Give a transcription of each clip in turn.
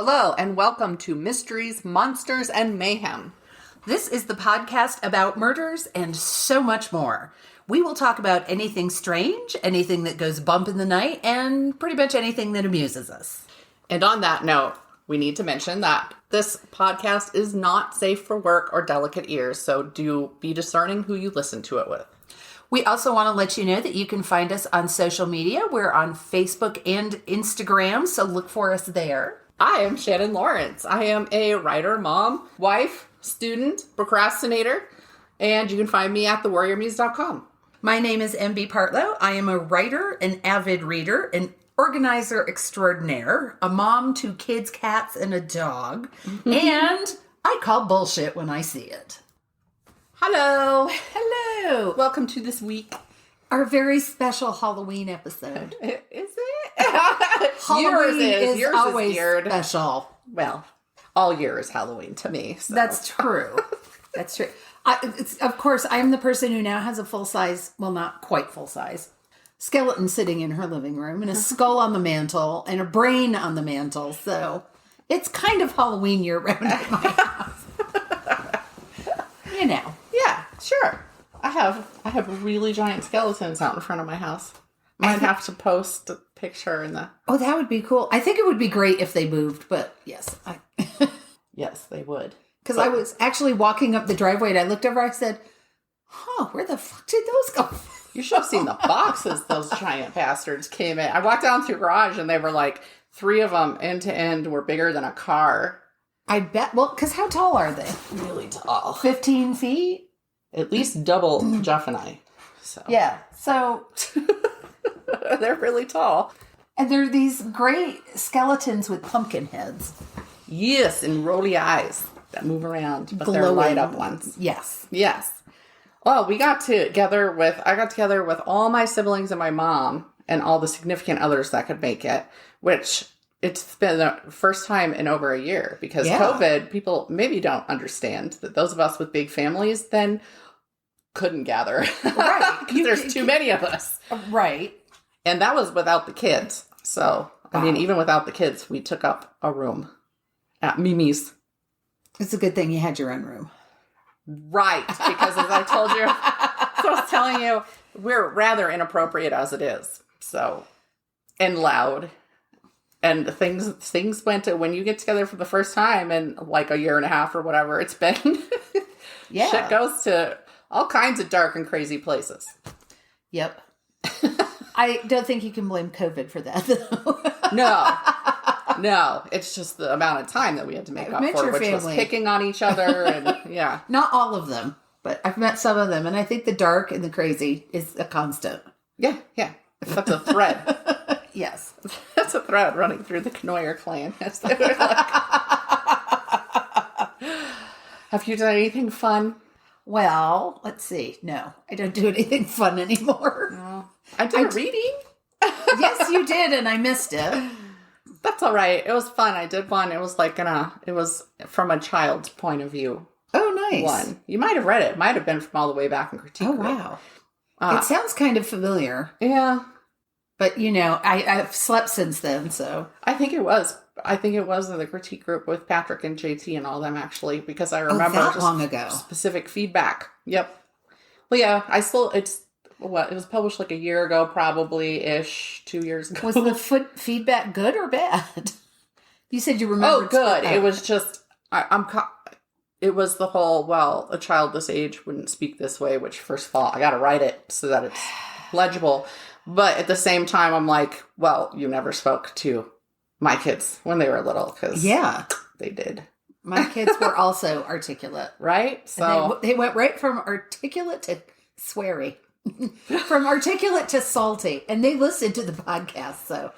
Hello, and welcome to Mysteries, Monsters, and Mayhem. This is the podcast about murders and so much more. We will talk about anything strange, anything that goes bump in the night, and pretty much anything that amuses us. And on that note, we need to mention that this podcast is not safe for work or delicate ears, so do be discerning who you listen to it with. We also want to let you know that you can find us on social media. We're on Facebook and Instagram, so look for us there. I am Shannon Lawrence. I am a writer, mom, wife, student, procrastinator, and you can find me at thewarriormuse.com. My name is MB Partlow. I am a writer, an avid reader, an organizer extraordinaire, a mom to kids, cats, and a dog, and I call bullshit when I see it. Hello. Hello. Welcome to this week. Our very special Halloween episode. Is it? Halloween is Yours always weird. special. Well, all year is Halloween to me. So. That's true. That's true. Of course, I'm the person who now has a full-size, well, not quite full-size, skeleton sitting in her living room and a skull on the mantle and a brain on the mantle. So it's kind of Halloween year-round at my house. You know. Yeah, sure. I have really giant skeletons out in front of my house. Might have to post a picture in the... Oh, that would be cool. I think it would be great if they moved, but yes. Yes, they would. Because I was actually walking up the driveway and I looked over, I said, where the fuck did those go? You should have seen the boxes those giant bastards came in. I walked down through the garage and they were like, 3 of them end to end were bigger than a car. I bet. Well, because how tall are they? Really tall. 15 feet? At least double Jeff and I. So. Yeah. So... They're really tall. And they're these great skeletons with pumpkin heads. Yes, and rolly eyes that move around, but Glowing. they're light up ones. Yes. Yes. Well, I got together with all my siblings and my mom and all the significant others that could make it, which it's been the first time in over a year because COVID, people maybe don't understand that those of us with big families then couldn't gather. Right. Because there's too many of us. Right. And that was without the kids. So, I mean, even without the kids, we took up a room at Mimi's. It's a good thing you had your own room. Right. Because as I told you, so I was telling you, we're rather inappropriate as it is. So, and loud. And things went to, when you get together for the first time in like a year and a half or whatever, it's been, shit goes to all kinds of dark and crazy places. Yep. I don't think you can blame COVID for that, though. No. It's just the amount of time that we had to make up for, which was picking on each other. And yeah. Not all of them, but I've met some of them. And I think the dark and the crazy is a constant. Yeah. That's a thread. Yes. That's a thread running through the Knoyer clan. Have you done anything fun? Well, let's see. No, I don't do anything fun anymore. No. I did a reading. Yes, you did, and I missed it. That's all right. It was fun. I did one. It was like it was from a child's point of view. Oh, nice. One. You might have read it. It might have been from all the way back in critique. Oh, wow. It sounds kind of familiar. Yeah. But, I've slept since then, so. I think it was in the critique group with Patrick and JT and all them, actually, because I remember that long ago. Specific feedback. Yep. Well, yeah, it was published like a year ago, probably-ish, 2 years ago. Was the feedback good or bad? You said you remember. Oh, good. It was just, it was the whole, well, a child this age wouldn't speak this way, which, first of all, I got to write it so that it's legible. But at the same time, I'm like, well, you never spoke to my kids when they were little, because they did. My kids were also articulate. Right? So they went right from articulate to sweary. From articulate to salty. And they listened to the podcast, so.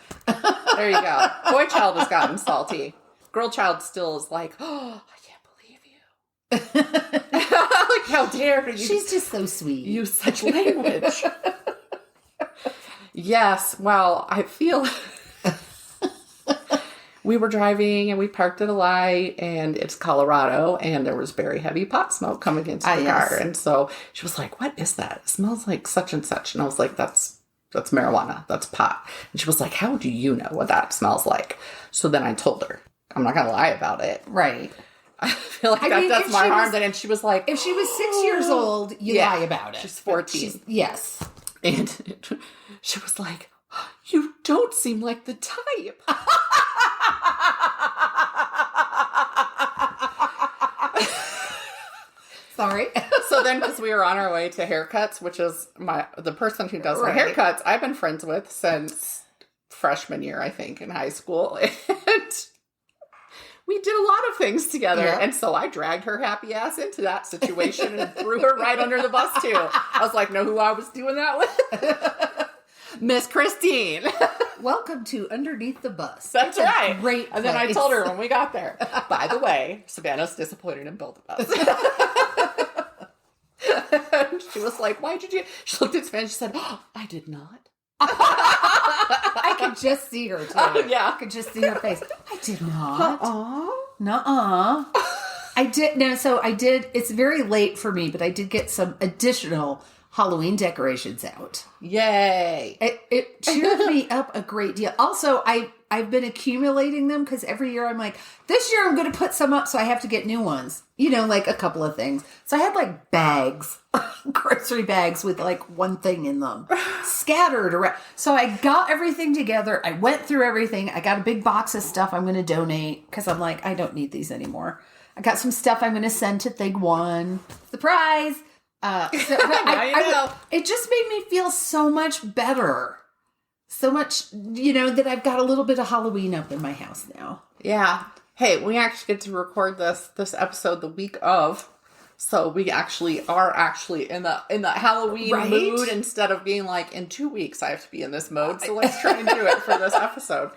There you go. Boy child has gotten salty. Girl child still is like, oh, I can't believe you. Like, how dare you. She's just so sweet. Use such language. Yes, well, I feel... We were driving and we parked at a light and it's Colorado and there was very heavy pot smoke coming into the car. And so she was like, what is that? It smells like such and such. And I was like, that's marijuana. That's pot. And she was like, how do you know what that smells like? So then I told her. I'm not going to lie about it. Right. I feel like that does my harm. And she was like... If she was 6 years old, you lie about it. She's 14. Yes. And she was like, you don't seem like the type. Sorry. So then, because we were on our way to haircuts, which is the person who does the haircuts, I've been friends with since freshman year, I think, in high school. And we did a lot of things together. Yeah. And so I dragged her happy ass into that situation and threw her right under the bus, too. I was like, know who I was doing that with? Miss Christine. Welcome to Underneath the Bus. That's right. Great place. And then I told her when we got there, by the way, Savannah's disappointed in Build a Bus. And she was like, why did you? She looked at Savannah and she said, oh, I did not. I could just see her, too. Yeah. I could just see her face. I did not. Nuh-uh. I did. No, so I did. It's very late for me, but I did get some additional Halloween decorations out. Yay. It cheered me up a great deal. Also, I've been accumulating them because every year I'm like, this year I'm going to put some up, so I have to get new ones. You know, like a couple of things. So I had like bags, grocery bags with like one thing in them scattered around. So I got everything together. I went through everything. I got a big box of stuff I'm going to donate because I'm like, I don't need these anymore. I got some stuff I'm going to send to Thing One. Surprise. It just made me feel so much better. So much, that I've got a little bit of Halloween up in my house now. Yeah. Hey, we actually get to record this episode the week of. So we actually are in the Halloween mood instead of being like, in 2 weeks I have to be in this mode. So let's try and do it for this episode.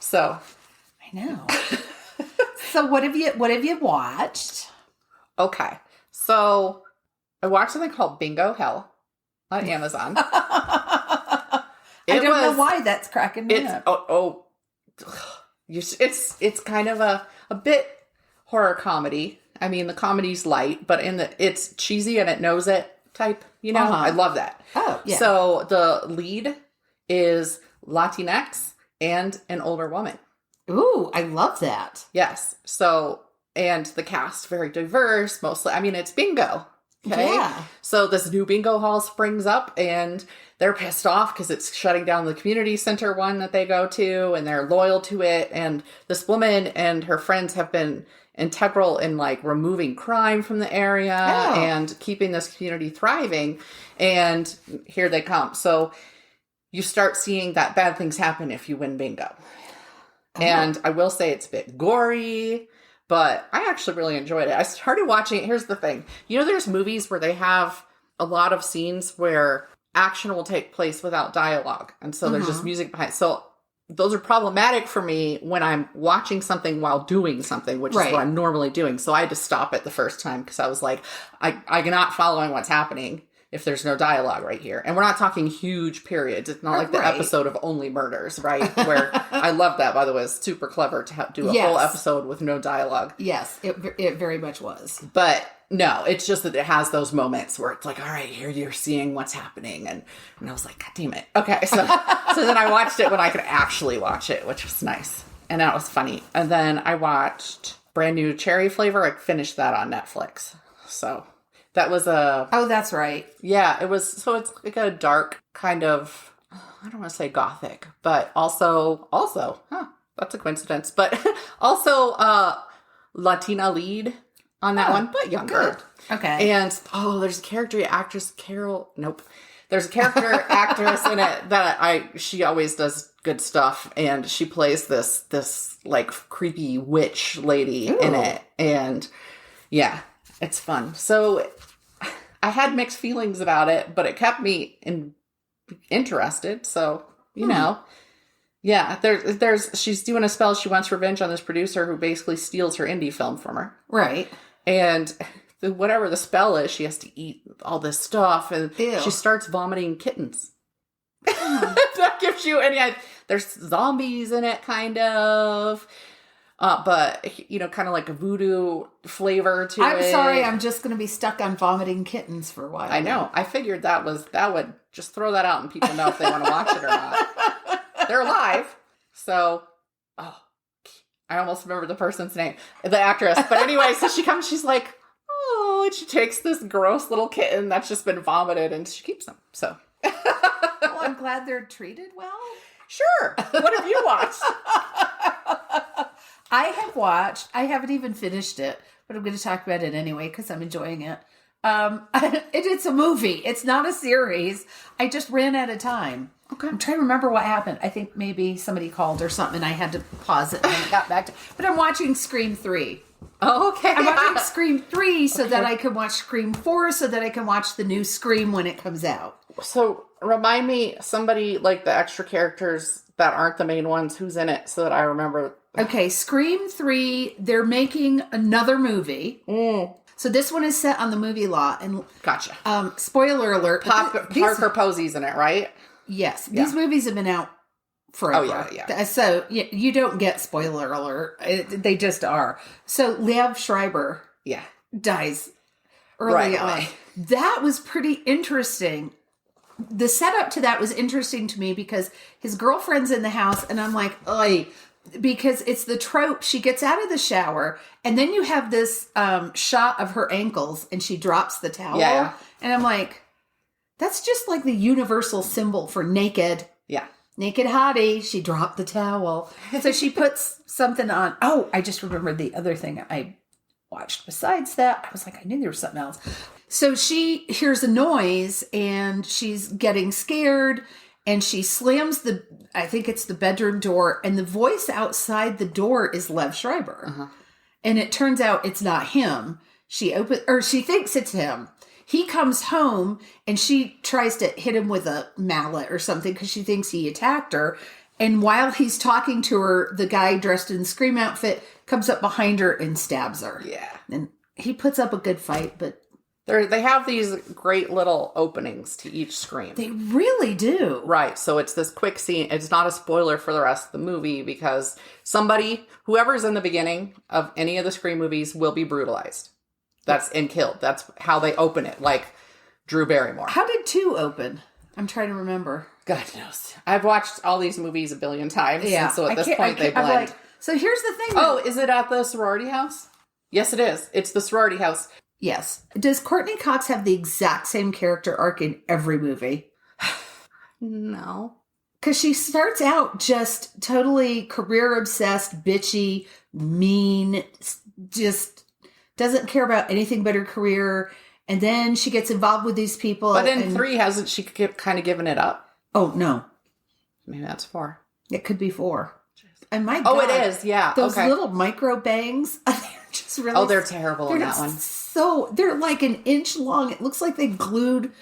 So I know. So what have you watched? Okay. So I watched something called Bingo Hell on Amazon. I don't know why that's cracking me up. It's kind of a bit horror comedy. I mean, the comedy's light, but it's cheesy and it knows it type, I love that. Oh, yeah. So the lead is Latinx and an older woman. Ooh, I love that. Yes. So, and the cast, very diverse, mostly. I mean, it's bingo. Okay. Yeah. So this new bingo hall springs up and they're pissed off because it's shutting down the community center one that they go to, and they're loyal to it. And this woman and her friends have been integral in like removing crime from the area and keeping this community thriving. And here they come. So you start seeing that bad things happen if you win bingo. Oh. And I will say it's a bit gory, but I actually really enjoyed it. I started watching it. Here's the thing. There's movies where they have a lot of scenes where action will take place without dialogue. And so there's just music behind. So those are problematic for me when I'm watching something while doing something, which is what I'm normally doing. So I had to stop it the first time because I was like, I'm not following what's happening if there's no dialogue right here. And we're not talking huge periods. It's not like the episode of Only Murders, right? Where I love that, by the way. It's super clever to do a whole episode with no dialogue. Yes, it very much was. But no, it's just that it has those moments where it's like, all right, here you're seeing what's happening. And I was like, God damn it. Okay, so then I watched it when I could actually watch it, which was nice. And that was funny. And then I watched Brand New Cherry Flavor. I finished that on Netflix. So that was Oh, that's right. Yeah, it was. So it's like a dark kind of, I don't want to say gothic, but also, that's a coincidence. But also Latina lead on that one, but younger. Good. Okay. And, there's a character actress, There's a character actress in it that she always does good stuff. And she plays this like creepy witch lady in it. And yeah, it's fun. So I had mixed feelings about it, but it kept me interested. So, yeah, she's doing a spell. She wants revenge on this producer who basically steals her indie film from her. Right. And whatever the spell is, she has to eat all this stuff, and she starts vomiting kittens. That gives you there's zombies in it, kind of. But, kind of like a voodoo flavor to it. I'm sorry, I'm just going to be stuck on vomiting kittens for a while. I know. I figured that would just throw that out and people know if they want to watch it or not. They're alive. So, I almost remember the person's name, the actress. But anyway, so she comes, she's like, oh, and she takes this gross little kitten that's just been vomited and she keeps them. So. Well, I'm glad they're treated well. Sure. What have you watched? I haven't even finished it, but I'm going to talk about it anyway because I'm enjoying it. It's a movie. It's not a series. I just ran out of time. Okay. I'm trying to remember what happened. I think maybe somebody called or something and I had to pause it and then got back to it. But I'm watching Scream 3. Oh, okay. I'm watching Scream 3 so that I can watch Scream 4 so that I can watch the new Scream when it comes out. So remind me, somebody like the extra characters that aren't the main ones, who's in it so that I remember. Okay, Scream 3, they're making another movie. So this one is set on the movie lot. And gotcha. Spoiler alert. Parker Posey's in it, right? Yes. Yeah. These movies have been out forever. Oh, yeah. So you don't get spoiler alert. They just are. So Liev Schreiber dies early on. That was pretty interesting. The setup to that was interesting to me because his girlfriend's in the house and I'm like, oy. Because it's the trope. She gets out of the shower and then you have this shot of her ankles and she drops the towel. Yeah. And I'm like, that's just like the universal symbol for naked. Yeah. Naked hottie. She dropped the towel. So she puts something on. Oh, I just remembered the other thing I watched besides that. I was like, I knew there was something else. So she hears a noise and she's getting scared. And she slams I think it's the bedroom door, and the voice outside the door is Liev Schreiber. Uh-huh. And it turns out it's not him. She thinks it's him. He comes home and she tries to hit him with a mallet or something because she thinks he attacked her. And while he's talking to her, the guy dressed in the Scream outfit comes up behind her and stabs her. Yeah. And he puts up a good fight, but they have these great little openings to each Scream. They really do. Right. So it's this quick scene. It's not a spoiler for the rest of the movie because whoever's in the beginning of any of the Scream movies will be brutalized. And killed. That's how they open it. Like Drew Barrymore. How did 2 open? I'm trying to remember. God knows. I've watched all these movies a billion times. Yeah. And so at this point they blend. So here's the thing. Oh, is it at the sorority house? Yes, it is. It's the sorority house. Yes. Does Courtney Cox have the exact same character arc in every movie? No. Because she starts out just totally career-obsessed, bitchy, mean, just doesn't care about anything but her career. And then she gets involved with these people. But in 3, hasn't she kind of given it up? Oh, no. Maybe that's 4. It could be 4. And my God. Oh, it is. Yeah. Those little micro bangs. They're just really. Oh, they're terrible in that one. They're like an inch long. It looks like they glued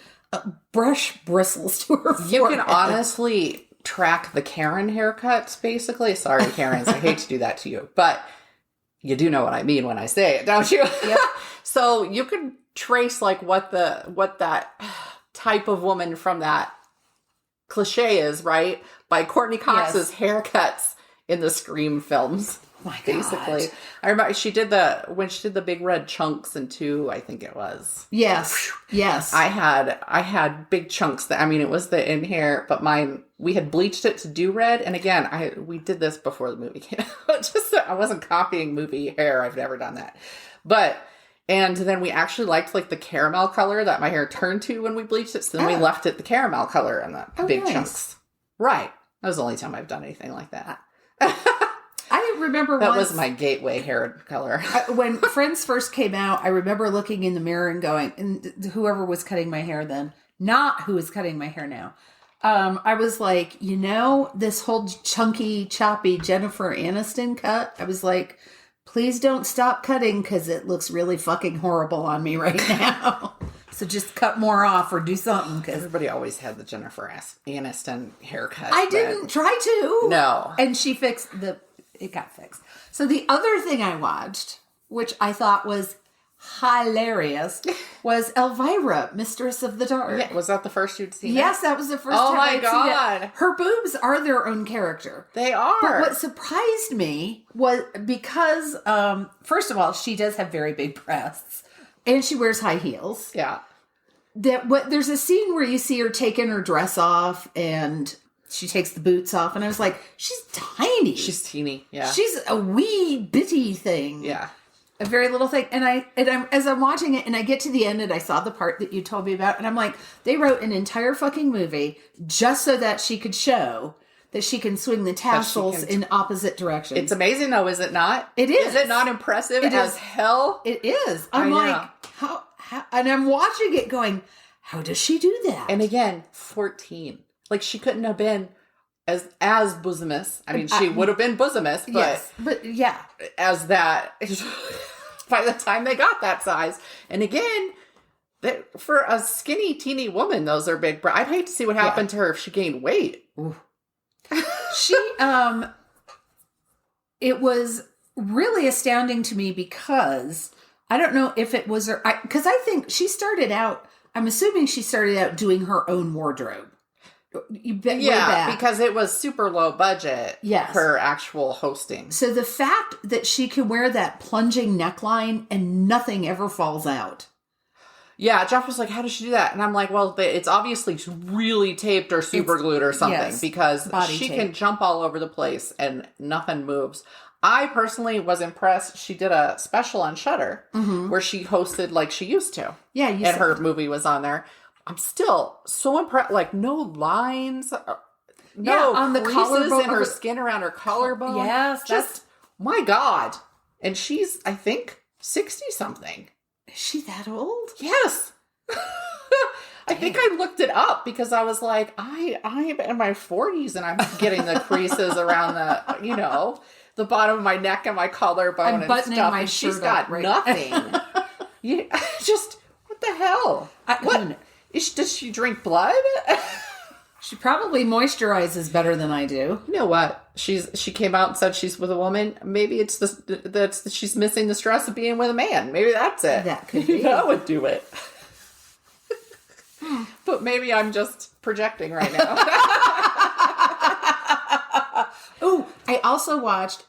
brush bristles to her forehead. You can honestly track the Karen haircuts, basically. Sorry, Karens. I hate to do that to you. But you do know what I mean when I say it, don't you? Yep. So you can trace like what that type of woman from that cliche is, right? By Courtney Cox's haircuts in the Scream films. My basically. God. I remember when she did the big red chunks in 2, I think it was. Yes. Yes. I had big chunks it was the in hair, but mine, we had bleached it to do red. And again, we did this before the movie came out. I wasn't copying movie hair. I've never done that. And then we actually liked like the caramel color that my hair turned to when we bleached it. So then we left it the caramel color and the big chunks. Right. That was the only time I've done anything like that. I remember that was my gateway hair color. When Friends first came out, I remember looking in the mirror and going, and whoever was cutting my hair then, not who is cutting my hair now. I was like, this whole chunky, choppy Jennifer Aniston cut. I was like, please don't stop cutting because it looks really fucking horrible on me right now. So just cut more off or do something. Because everybody always had the Jennifer Aniston haircut. I didn't try to. No. And she fixed it got fixed. So the other thing I watched, which I thought was hilarious, was Elvira, Mistress of the Dark. Yeah, was that the first you'd seen? Yes, that was the first time I'd seen it. Her boobs are their own character. They are. But what surprised me was because, first of all, she does have very big breasts, and she wears high heels. Yeah. There's a scene where you see her taking her dress off, and she takes the boots off, and I was like, she's tiny. She's teeny. Yeah. She's a wee bitty thing. Yeah. A very little thing. And I'm as I'm watching it and I get to the end and I saw the part that you told me about, and I'm like, they wrote an entire fucking movie just so that she could show that she can swing the tassels in opposite directions. It's amazing though, is it not? It is. Is it not impressive as hell? It is. I'm like, how, and I'm watching it going, how does she do that? And again, 14. Like, she couldn't have been as bosomous. I mean, she would have been bosomous, but, yes, but yeah. As that, by the time they got that size. And again, for a skinny, teeny woman, those are big. I'd hate to see what happened to her if she gained weight. Ooh. She, it was really astounding to me because I don't know if it was her, because I think she started out, I'm assuming she started out doing her own wardrobe. Because it was super low budget. Yes. Her actual hosting. So the fact that she can wear that plunging neckline and nothing ever falls out. Yeah, Jeff was like, how does she do that? And I'm like, well, it's obviously really taped or super glued or something, because she can jump all over the place and nothing moves. I personally was impressed. She did a special on Shudder where she hosted like she used to. Yeah. And her movie was on there. I'm still so impressed. Like, no lines. No on the collarbone. In her skin around her collarbone. Yes. Just, my God. And she's, I think, 60-something. Is she that old? Yes. I think I looked it up because I was like, I'm in my 40s and I'm getting the creases around the, the bottom of my neck and my collarbone and stuff. My and she's got nothing. Just, what the hell? Does she drink blood? She probably moisturizes better than I do. You know what? She came out and said she's with a woman. Maybe it's that's she's missing the stress of being with a man. Maybe that's it. That could be. That would do it. But maybe I'm just projecting right now. Oh,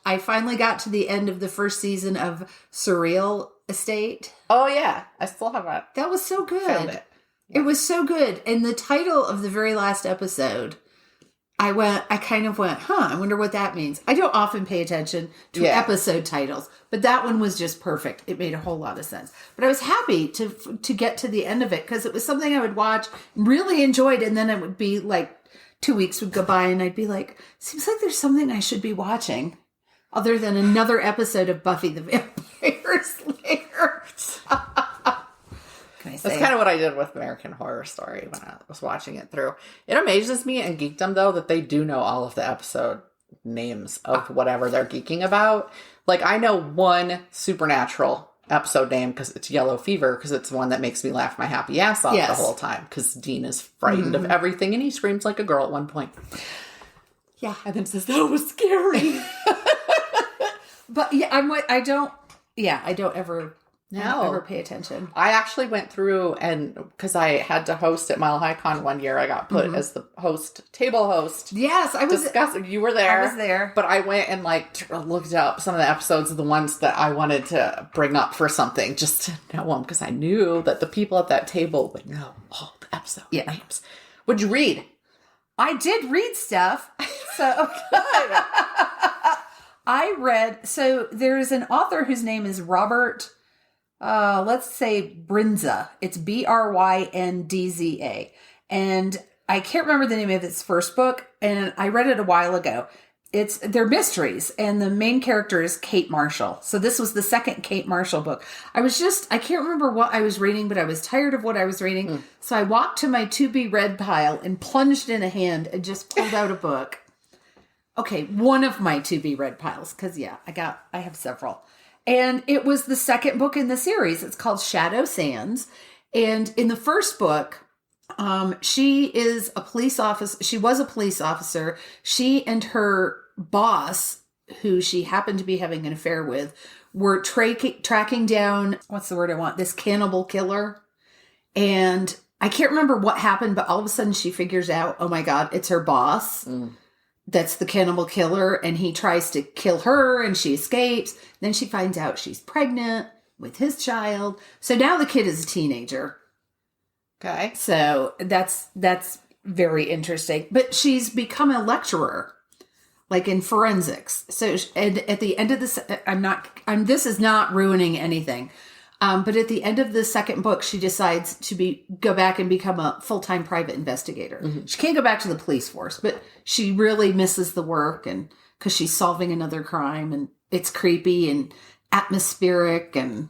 I finally got to the end of the first season of Surreal Estate. Oh yeah, I still haven't. That was so good. Found it. It was so good. And the title of the very last episode, I kind of went, I wonder what that means. I don't often pay attention to episode titles, but that one was just perfect. It made a whole lot of sense. But I was happy to get to the end of it because it was something I would watch, really enjoyed, and then it would be like 2 weeks would go by and I'd be like, seems like there's something I should be watching other than another episode of Buffy the Vampire Slayer. That's kind of what I did with American Horror Story when I was watching it through. It amazes me in geekdom, though, that they do know all of the episode names of whatever they're geeking about. Like, I know one Supernatural episode name because it's Yellow Fever, because it's one that makes me laugh my happy ass off the whole time, because Dean is frightened of everything and he screams like a girl at one point. Yeah. And then says, that was scary. But yeah, I don't ever pay attention. I actually went through, and because I had to host at Mile High Con one year, I got put as the table host. Yes, I was discussing. You were there. I was there. But I went and looked up some of the episodes of the ones that I wanted to bring up for something, just to know them, because I knew that the people at that table would know all the episode names. What'd you read? I did read stuff. So good. I read. So there's an author whose name is Robert. Let's say Brindza. It's BryndzA. And I can't remember the name of its first book, and I read it a while ago. They're mysteries, and the main character is Kate Marshall. So this was the second Kate Marshall book. I can't remember what I was reading, but I was tired of what I was reading. So I walked to my to-be-read pile and plunged in a hand and just pulled out a book. Okay, one of my to-be-read piles, because I have several. And it was the second book in the series. It's called Shadow Sands. And in the first book, she is a police officer. She was a police officer. She and her boss, who she happened to be having an affair with, were tracking down, what's the word I want? This cannibal killer. And I can't remember what happened, but all of a sudden she figures out, oh my God, it's her boss. That's the cannibal killer, and he tries to kill her, and she escapes. Then she finds out she's pregnant with his child. So now the kid is a teenager. Okay. So that's very interesting. But she's become a lecturer, like in forensics. So, and at the end of this, this is not ruining anything. But at the end of the second book, she decides to go back and become a full-time private investigator. Mm-hmm. She can't go back to the police force, but she really misses the work, and because she's solving another crime, and it's creepy and atmospheric, and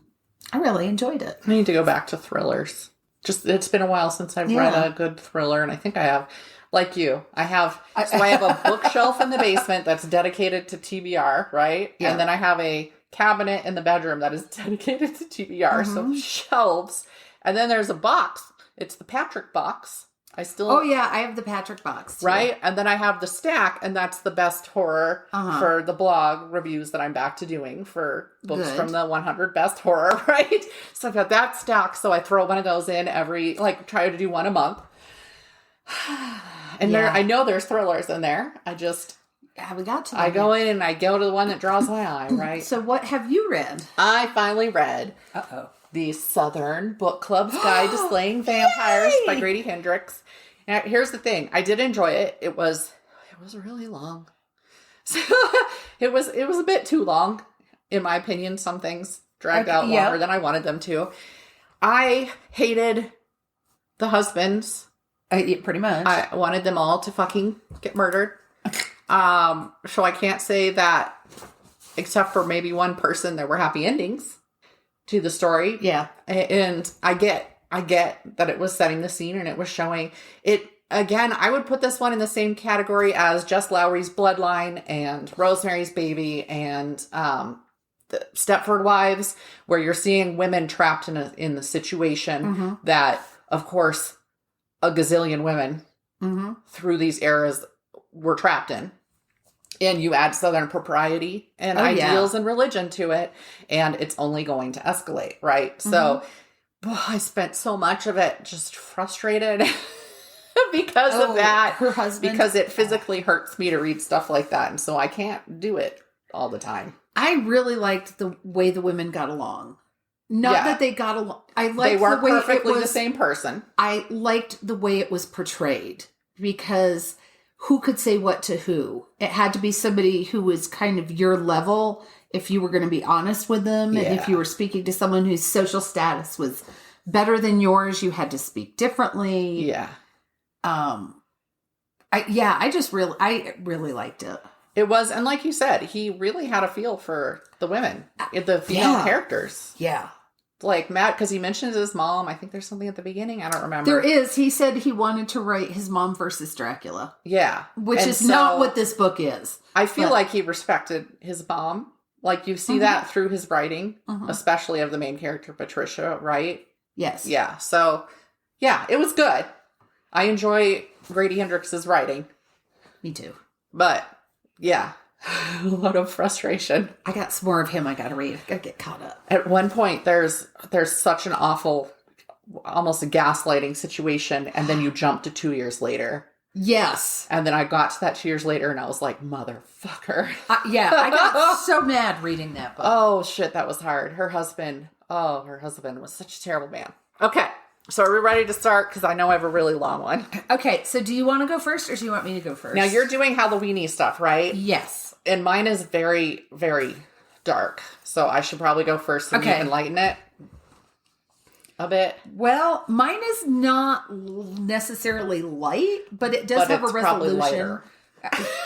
I really enjoyed it. I need to go back to thrillers. It's been a while since I've read a good thriller, and I think I have, like you, I have a bookshelf in the basement that's dedicated to TBR, right? Yeah. And then I have a cabinet in the bedroom that is dedicated to TBR. Mm-hmm. So shelves. And then there's a box. It's the Patrick box. I have the Patrick box too. Right? And then I have the stack, and that's the best horror for the blog reviews that I'm back to doing for books from the 100 best horror, right? So I've got that stack. So I throw one of those in try to do one a month. And I know there's thrillers in there. We got to. I go in and I go to the one that draws my eye, right? So what have you read? I finally read the Southern Book Club's Guide to Slaying Vampires by Grady Hendrix. Now, here's the thing. I did enjoy it. It was really long. So it was a bit too long, in my opinion. Some things dragged out longer than I wanted them to. I hated the husbands. Pretty much. I wanted them all to fucking get murdered. So I can't say that, except for maybe one person, there were happy endings to the story. Yeah. And I get that it was setting the scene and it was showing it. Again, I would put this one in the same category as Jess Lowry's Bloodline and Rosemary's Baby and the Stepford Wives, where you're seeing women trapped in the situation that, of course, a gazillion women through these eras were trapped in. And you add Southern propriety and ideals and religion to it, and it's only going to escalate, right? So I spent so much of it just frustrated because of that. Her husband. Because it physically hurts me to read stuff like that, and so I can't do it all the time. I really liked the way the women got along. Not that they got along. I liked they weren't the way perfectly the same person. I liked the way it was portrayed, because who could say what to who? It had to be somebody who was kind of your level if you were going to be honest with them. And if you were speaking to someone whose social status was better than yours, you had to speak differently. Yeah. I really liked it. It was, and like you said, he really had a feel for the women, the female characters. Yeah. Like Matt, because he mentions his mom. I think there's something at the beginning. I don't remember. There is. He said he wanted to write his mom versus Dracula. Yeah. Which is not what this book is. I feel like he respected his mom. Like you see that through his writing, especially of the main character, Patricia, right? Yes. Yeah. So, yeah, it was good. I enjoy Grady Hendrix's writing. Me too. But, yeah. A lot of frustration. I got some more of him I gotta read. I gotta get caught up. At one point, there's such an awful, almost a gaslighting situation, and then you jump to 2 years later. Yes. And then I got to that 2 years later, and I was like, motherfucker. I got so mad reading that book. Oh, shit, that was hard. Her husband was such a terrible man. Okay. So are we ready to start? Because I know I have a really long one. Okay, so do you want to go first, or do you want me to go first? Now, you're doing Halloween-y stuff, right? Yes. And mine is very, very dark. So I should probably go first so you can lighten it a bit. Well, mine is not necessarily light, but it does have a resolution. Lighter.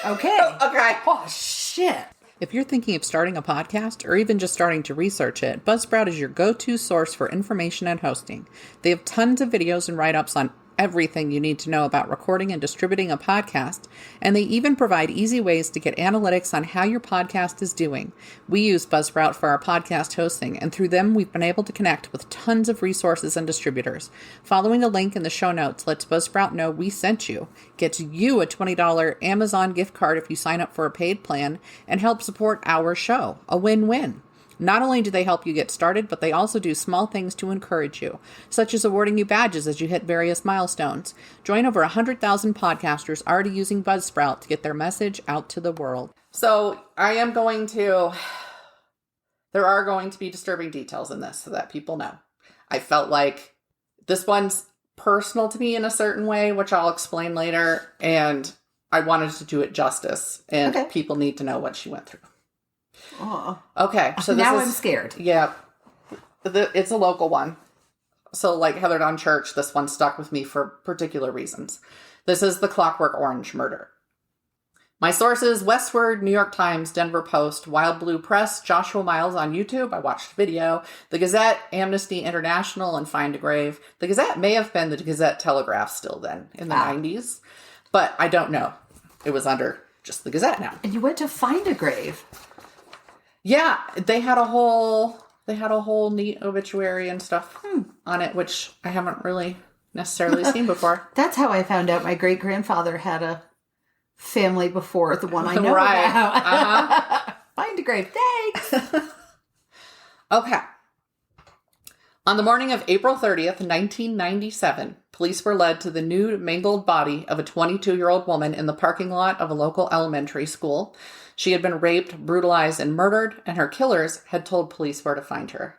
Okay. Okay. Oh, shit. If you're thinking of starting a podcast or even just starting to research it, Buzzsprout is your go-to source for information and hosting. They have tons of videos and write-ups on everything you need to know about recording and distributing a podcast, and they even provide easy ways to get analytics on how your podcast is doing. We use Buzzsprout for our podcast hosting, and through them, we've been able to connect with tons of resources and distributors. Following a link in the show notes lets Buzzsprout know we sent you, gets you a $20 Amazon gift card if you sign up for a paid plan, and help support our show. A win-win. Not only do they help you get started, but they also do small things to encourage you, such as awarding you badges as you hit various milestones. Join over 100,000 podcasters already using Buzzsprout to get their message out to the world. So there are going to be disturbing details in this so that people know. I felt like this one's personal to me in a certain way, which I'll explain later. And I wanted to do it justice. And people need to know what she went through. Oh. Okay. So now I'm scared. Yeah. It's a local one. So like Heather Dawn Church, this one stuck with me for particular reasons. This is the Clockwork Orange murder. My sources, Westward, New York Times, Denver Post, Wild Blue Press, Joshua Miles on YouTube. I watched the video. The Gazette, Amnesty International, and Find a Grave. The Gazette may have been the Gazette Telegraph still then in the 90s, but I don't know. It was under just the Gazette now. And you went to Find a Grave. Yeah, they had a whole neat obituary and stuff on it, which I haven't really necessarily seen before. That's how I found out my great-grandfather had a family before the one I know right. about. Find a Grave. Thanks. Okay. On the morning of April 30th, 1997, police were led to the nude, mangled body of a 22-year-old woman in the parking lot of a local elementary school. She had been raped, brutalized, and murdered, and her killers had told police where to find her.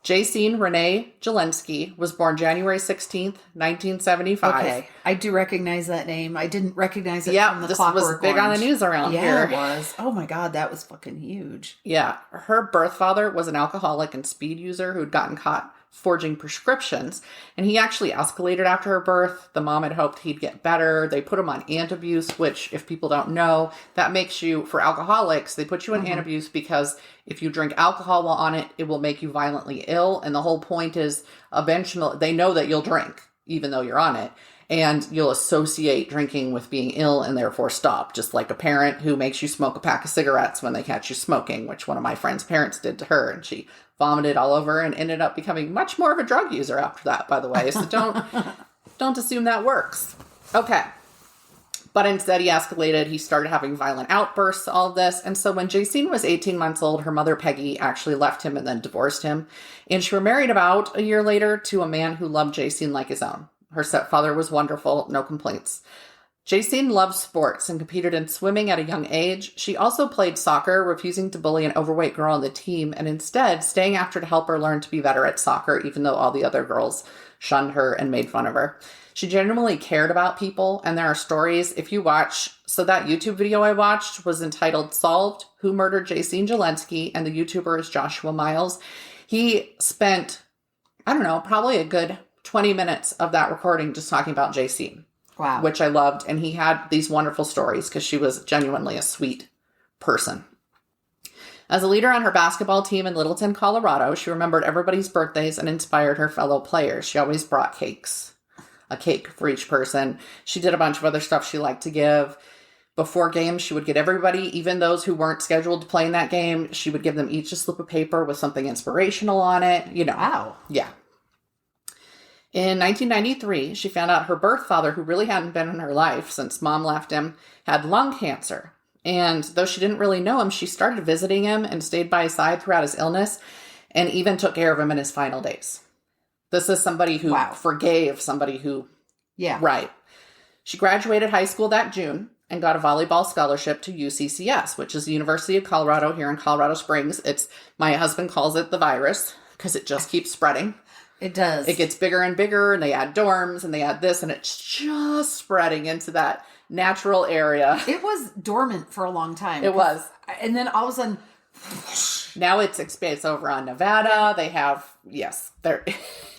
Jacine Renee Jelensky was born January 16th, 1975. Okay, I do recognize that name. I didn't recognize it from the this Clockwork was big Orange. on the news around here. Yeah, it was. Oh my God, that was fucking huge. Yeah, her birth father was an alcoholic and speed user who'd gotten caught forging prescriptions, and he actually escalated after her birth. The mom had hoped he'd get better. They put him on antabuse, which, if people don't know, that makes you, for alcoholics, they put you on antabuse because if you drink alcohol while on it, it will make you violently ill, and the whole point is eventually, they know that you'll drink, even though you're on it, and you'll associate drinking with being ill and therefore stop, just like a parent who makes you smoke a pack of cigarettes when they catch you smoking, which one of my friend's parents did to her, and she vomited all over and ended up becoming much more of a drug user after that, by the way. So don't assume that works. Okay. But instead he escalated. He started having violent outbursts, all of this. And so when Jacine was 18 months old, her mother Peggy actually left him and then divorced him. And she remarried about a year later to a man who loved Jacine like his own. Her stepfather was wonderful, no complaints. Jacine loved sports and competed in swimming at a young age. She also played soccer, refusing to bully an overweight girl on the team, and instead staying after to help her learn to be better at soccer, even though all the other girls shunned her and made fun of her. She genuinely cared about people, and there are stories, if you watch, so that YouTube video I watched was entitled Solved, Who Murdered Jacine Jelensky, and the YouTuber is Joshua Miles. He spent, I don't know, probably a good 20 minutes of that recording just talking about Jacine. Wow. Which I loved. And he had these wonderful stories because she was genuinely a sweet person. As a leader on her basketball team in Littleton, Colorado, she remembered everybody's birthdays and inspired her fellow players. She always brought cakes, a cake for each person. She did a bunch of other stuff she liked to give. Before games, she would get everybody, even those who weren't scheduled to play in that game, she would give them each a slip of paper with something inspirational on it. You know. Wow. Yeah. In 1993, she found out her birth father, who really hadn't been in her life since mom left him, had lung cancer. And though she didn't really know him, she started visiting him and stayed by his side throughout his illness and even took care of him in his final days. This is somebody who forgave somebody who... Yeah. Right. She graduated high school that June and got a volleyball scholarship to UCCS, which is the University of Colorado here in Colorado Springs. My husband calls it the virus because it just keeps spreading. It does. It gets bigger and bigger, and they add dorms, and they add this, and it's just spreading into that natural area. It was dormant for a long time. It was. And then all of a sudden... Now it's expands over on Nevada. They have, they're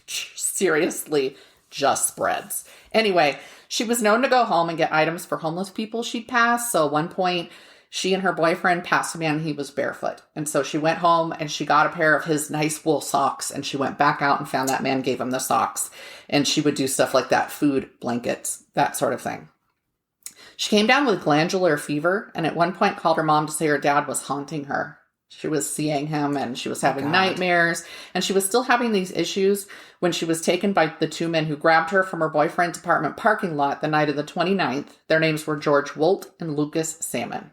seriously just spreads. Anyway, she was known to go home and get items for homeless people she'd pass. So at one point, she and her boyfriend passed a man and he was barefoot. And so she went home and she got a pair of his nice wool socks and she went back out and found that man, gave him the socks. And she would do stuff like that, food, blankets, that sort of thing. She came down with glandular fever and at one point called her mom to say her dad was haunting her. She was seeing him and she was having nightmares. And she was still having these issues when she was taken by the two men who grabbed her from her boyfriend's apartment parking lot the night of the 29th. Their names were George Wolt and Lucas Salmon.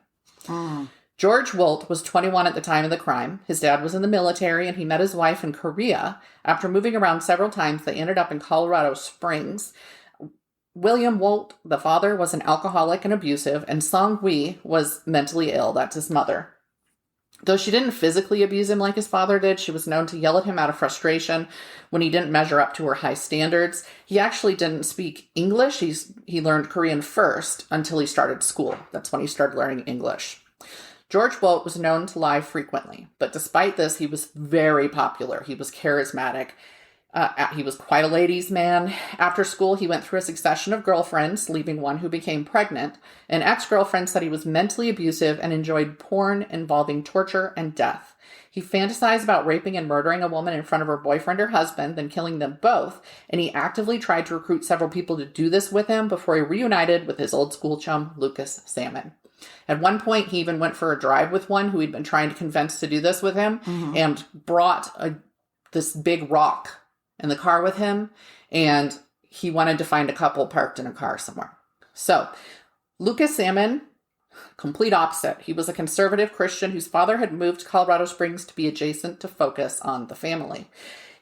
George Wolt was 21 at the time of the crime. His dad was in the military and he met his wife in Korea. After moving around several times, they ended up in Colorado Springs. William Wolt, the father, was an alcoholic and abusive, and Song Hui was mentally ill. That's his mother. Though she didn't physically abuse him like his father did, she was known to yell at him out of frustration when he didn't measure up to her high standards. He actually didn't speak English. He learned Korean first until he started school. That's when he started learning English. George Wolt was known to lie frequently, but despite this, he was very popular. He was charismatic. He was quite a ladies' man. After school, he went through a succession of girlfriends, leaving one who became pregnant. An ex-girlfriend said he was mentally abusive and enjoyed porn involving torture and death. He fantasized about raping and murdering a woman in front of her boyfriend or husband, then killing them both, and he actively tried to recruit several people to do this with him before he reunited with his old school chum, Lucas Salmon. At one point, he even went for a drive with one who he'd been trying to convince to do this with him, and brought this big rock in the car with him, and he wanted to find a couple parked in a car somewhere. So, Lucas Salmon, complete opposite. He was a conservative Christian whose father had moved to Colorado Springs to be adjacent to focus on the family.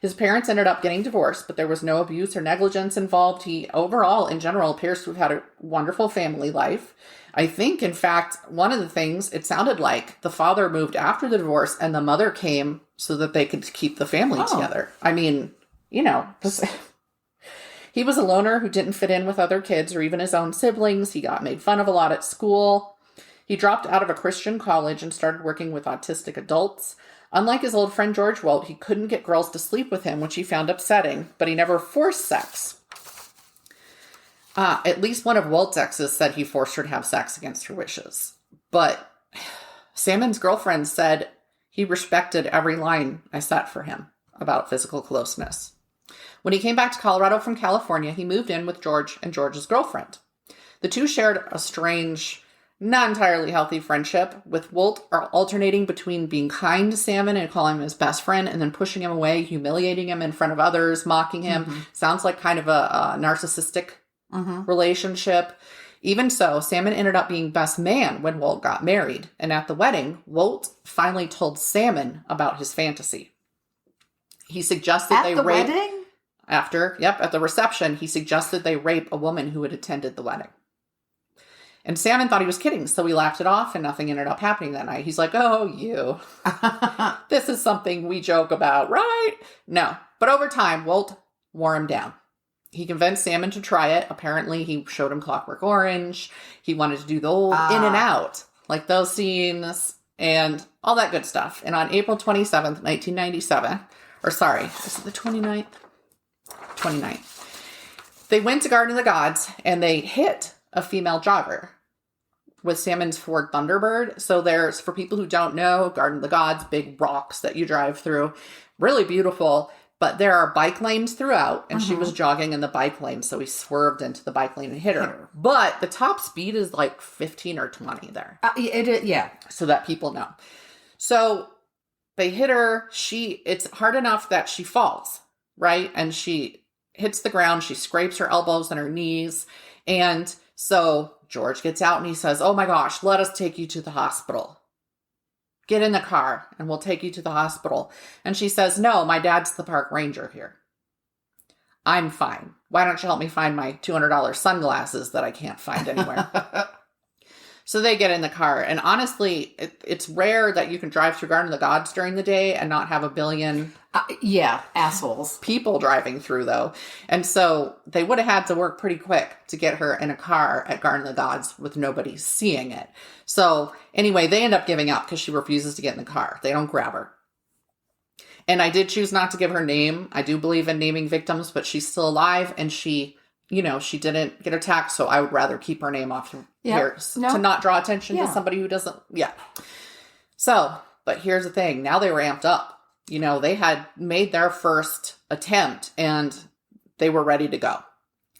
His parents ended up getting divorced, but there was no abuse or negligence involved. He overall, in general, appears to have had a wonderful family life. I think, in fact, one of the things, it sounded like the father moved after the divorce and the mother came so that they could keep the family together. I mean, you know, he was a loner who didn't fit in with other kids or even his own siblings. He got made fun of a lot at school. He dropped out of a Christian college and started working with autistic adults. Unlike his old friend George Wolt, he couldn't get girls to sleep with him, which he found upsetting, but he never forced sex. At least one of Wolt's exes said he forced her to have sex against her wishes. But Salmon's girlfriend said he respected every line I set for him about physical closeness. When he came back to Colorado from California, he moved in with George and George's girlfriend. The two shared a strange, not entirely healthy friendship, with Wolt alternating between being kind to Salmon and calling him his best friend, and then pushing him away, humiliating him in front of others, mocking him. Sounds like kind of a narcissistic relationship. Even so, Salmon ended up being best man when Wolt got married, and at the wedding, Wolt finally told Salmon about his fantasy. He suggested they rape... wedding? At the reception, he suggested they rape a woman who had attended the wedding. And Salmon thought he was kidding, so he laughed it off, and nothing ended up happening that night. He's like, oh, you. This is something we joke about, right? No. But over time, Wolt wore him down. He convinced Salmon to try it. Apparently, he showed him Clockwork Orange. He wanted to do the old in and out, like those scenes, and all that good stuff. And on April 27th, 1997, or sorry, is it the 29th? 29th. They went to Garden of the Gods, and they hit a female jogger with Salmon's Ford Thunderbird. So there's, for people who don't know, Garden of the Gods, big rocks that you drive through. Really beautiful. But there are bike lanes throughout, and she was jogging in the bike lane, so he swerved into the bike lane and hit her. But the top speed is like 15 or 20 there. Yeah. So that people know. So they hit her. It's hard enough that she falls, right? And she hits the ground. She scrapes her elbows and her knees. And so George gets out and he says, oh my gosh, let us take you to the hospital. Get in the car and we'll take you to the hospital. And she says, no, my dad's the park ranger here. I'm fine. Why don't you help me find my $200 sunglasses that I can't find anywhere? So they get in the car. And honestly, it's rare that you can drive through Garden of the Gods during the day and not have a billion assholes. People driving through, though. And so they would have had to work pretty quick to get her in a car at Garden of the Gods with nobody seeing it. So anyway, they end up giving up because she refuses to get in the car. They don't grab her. And I did choose not to give her name. I do believe in naming victims, but she's still alive and she didn't get attacked. So I would rather keep her name off here to not draw attention to somebody who doesn't. Yeah. So, but here's the thing. Now they were amped up. They had made their first attempt and they were ready to go.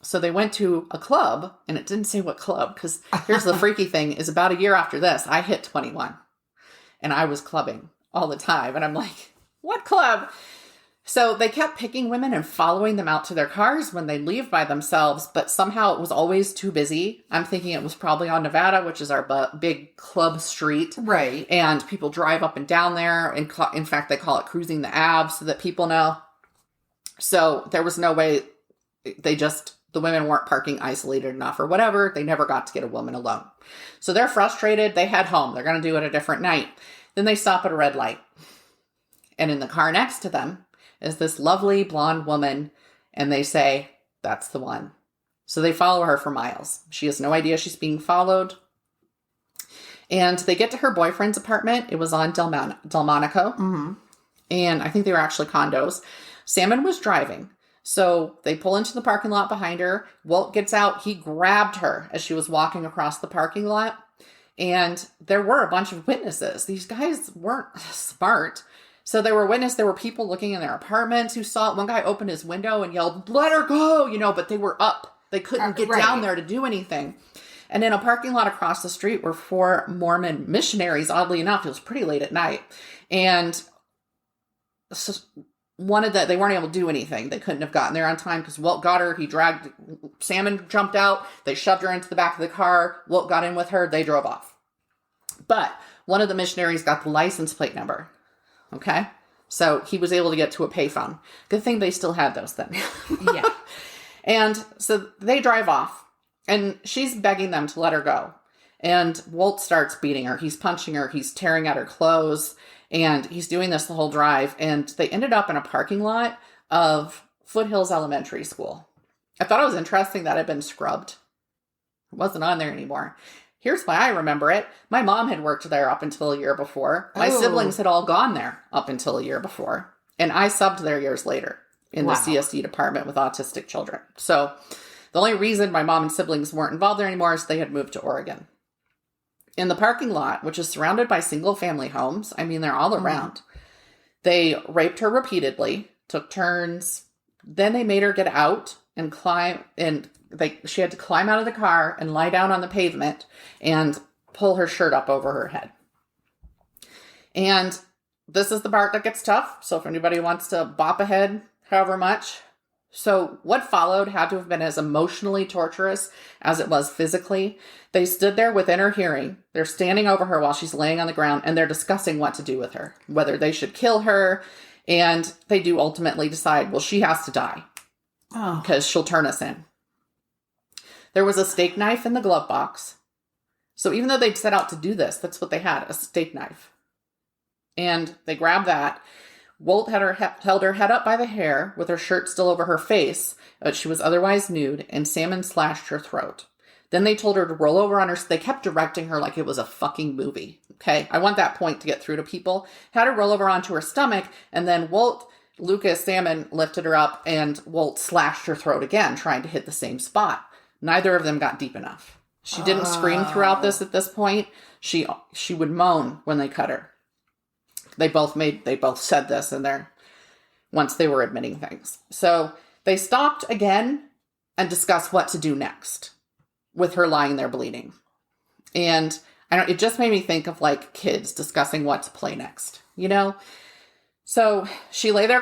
So they went to a club, and it didn't say what club, because here's the freaky thing, is about a year after this, I hit 21 and I was clubbing all the time. And I'm like, what club? So they kept picking women and following them out to their cars when they leave by themselves, but somehow it was always too busy. I'm thinking it was probably on Nevada, which is our big club street. Right. And people drive up and down there. And in fact, they call it cruising the Ave so that people know. So there was no way the women weren't parking isolated enough or whatever. They never got to get a woman alone. So they're frustrated. They head home. They're going to do it a different night. Then they stop at a red light. And in the car next to them is this lovely blonde woman. And they say, that's the one. So they follow her for miles. She has no idea she's being followed. And they get to her boyfriend's apartment. It was on Delmonico. Mm-hmm. And I think they were actually condos. Salmon was driving. So they pull into the parking lot behind her. Walt gets out. He grabbed her as she was walking across the parking lot. And there were a bunch of witnesses. These guys weren't smart. So there were people looking in their apartments who saw it. One guy opened his window and yelled, let her go, but they were up. They couldn't get down there to do anything. And in a parking lot across the street were 4 Mormon missionaries. Oddly enough, it was pretty late at night. And so they weren't able to do anything. They couldn't have gotten there on time because Walt got her. Salmon jumped out. They shoved her into the back of the car. Walt got in with her. They drove off. But one of the missionaries got the license plate number. Okay. So he was able to get to a payphone. Good thing they still had those then. Yeah. And so they drive off and she's begging them to let her go. And Walt starts beating her. He's punching her. He's tearing at her clothes. And he's doing this the whole drive. And they ended up in a parking lot of Foothills Elementary School. I thought it was interesting that it had been scrubbed. It wasn't on there anymore. Here's why I remember it. My mom had worked there up until a year before. My siblings had all gone there up until a year before. And I subbed there years later in the CSD department with autistic children. So the only reason my mom and siblings weren't involved there anymore is they had moved to Oregon. In the parking lot, which is surrounded by single-family homes, they're all around. They raped her repeatedly, took turns. Then they made her get out and climb, and she had to climb out of the car and lie down on the pavement and pull her shirt up over her head. And this is the part that gets tough. So if anybody wants to bop ahead however much. So what followed had to have been as emotionally torturous as it was physically. They stood there within her hearing. They're standing over her while she's laying on the ground, and they're discussing what to do with her, whether they should kill her. And they do ultimately decide, well, she has to die because she'll turn us in. There was a steak knife in the glove box. So even though they'd set out to do this, that's what they had, a steak knife. And they grabbed that. Walt held her head up by the hair with her shirt still over her face, but she was otherwise nude, and Salmon slashed her throat. Then they told her to roll over on her. They kept directing her like it was a fucking movie. Okay. I want that point to get through to people. Had her roll over onto her stomach, and then Salmon lifted her up, and Walt slashed her throat again, trying to hit the same spot. Neither of them got deep enough. She didn't scream throughout this at this point. She would moan when they cut her. They both said this once they were admitting things. So they stopped again and discussed what to do next with her lying there bleeding. And it just made me think of like kids discussing what to play next, So she lay there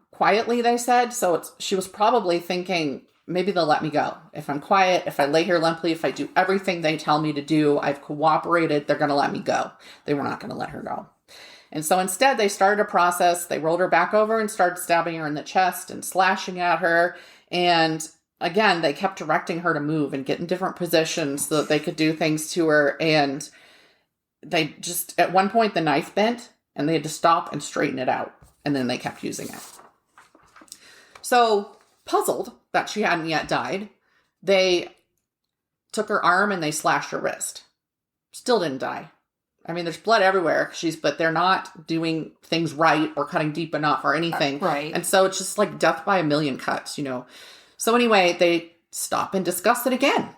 quietly, they said. So she was probably thinking, maybe they'll let me go. If I'm quiet, if I lay here limply, if I do everything they tell me to do, I've cooperated, they're going to let me go. They were not going to let her go. And so instead, they started a process. They rolled her back over and started stabbing her in the chest and slashing at her. And again, they kept directing her to move and get in different positions so that they could do things to her. And they just, at one point, the knife bent and they had to stop and straighten it out. And then they kept using it. So, puzzled that she hadn't yet died, they took her arm and they slashed her wrist. Still didn't die. There's blood everywhere, but they're not doing things right or cutting deep enough or anything. Right. And so it's just like death by a million cuts, So anyway, they stop and discuss it again,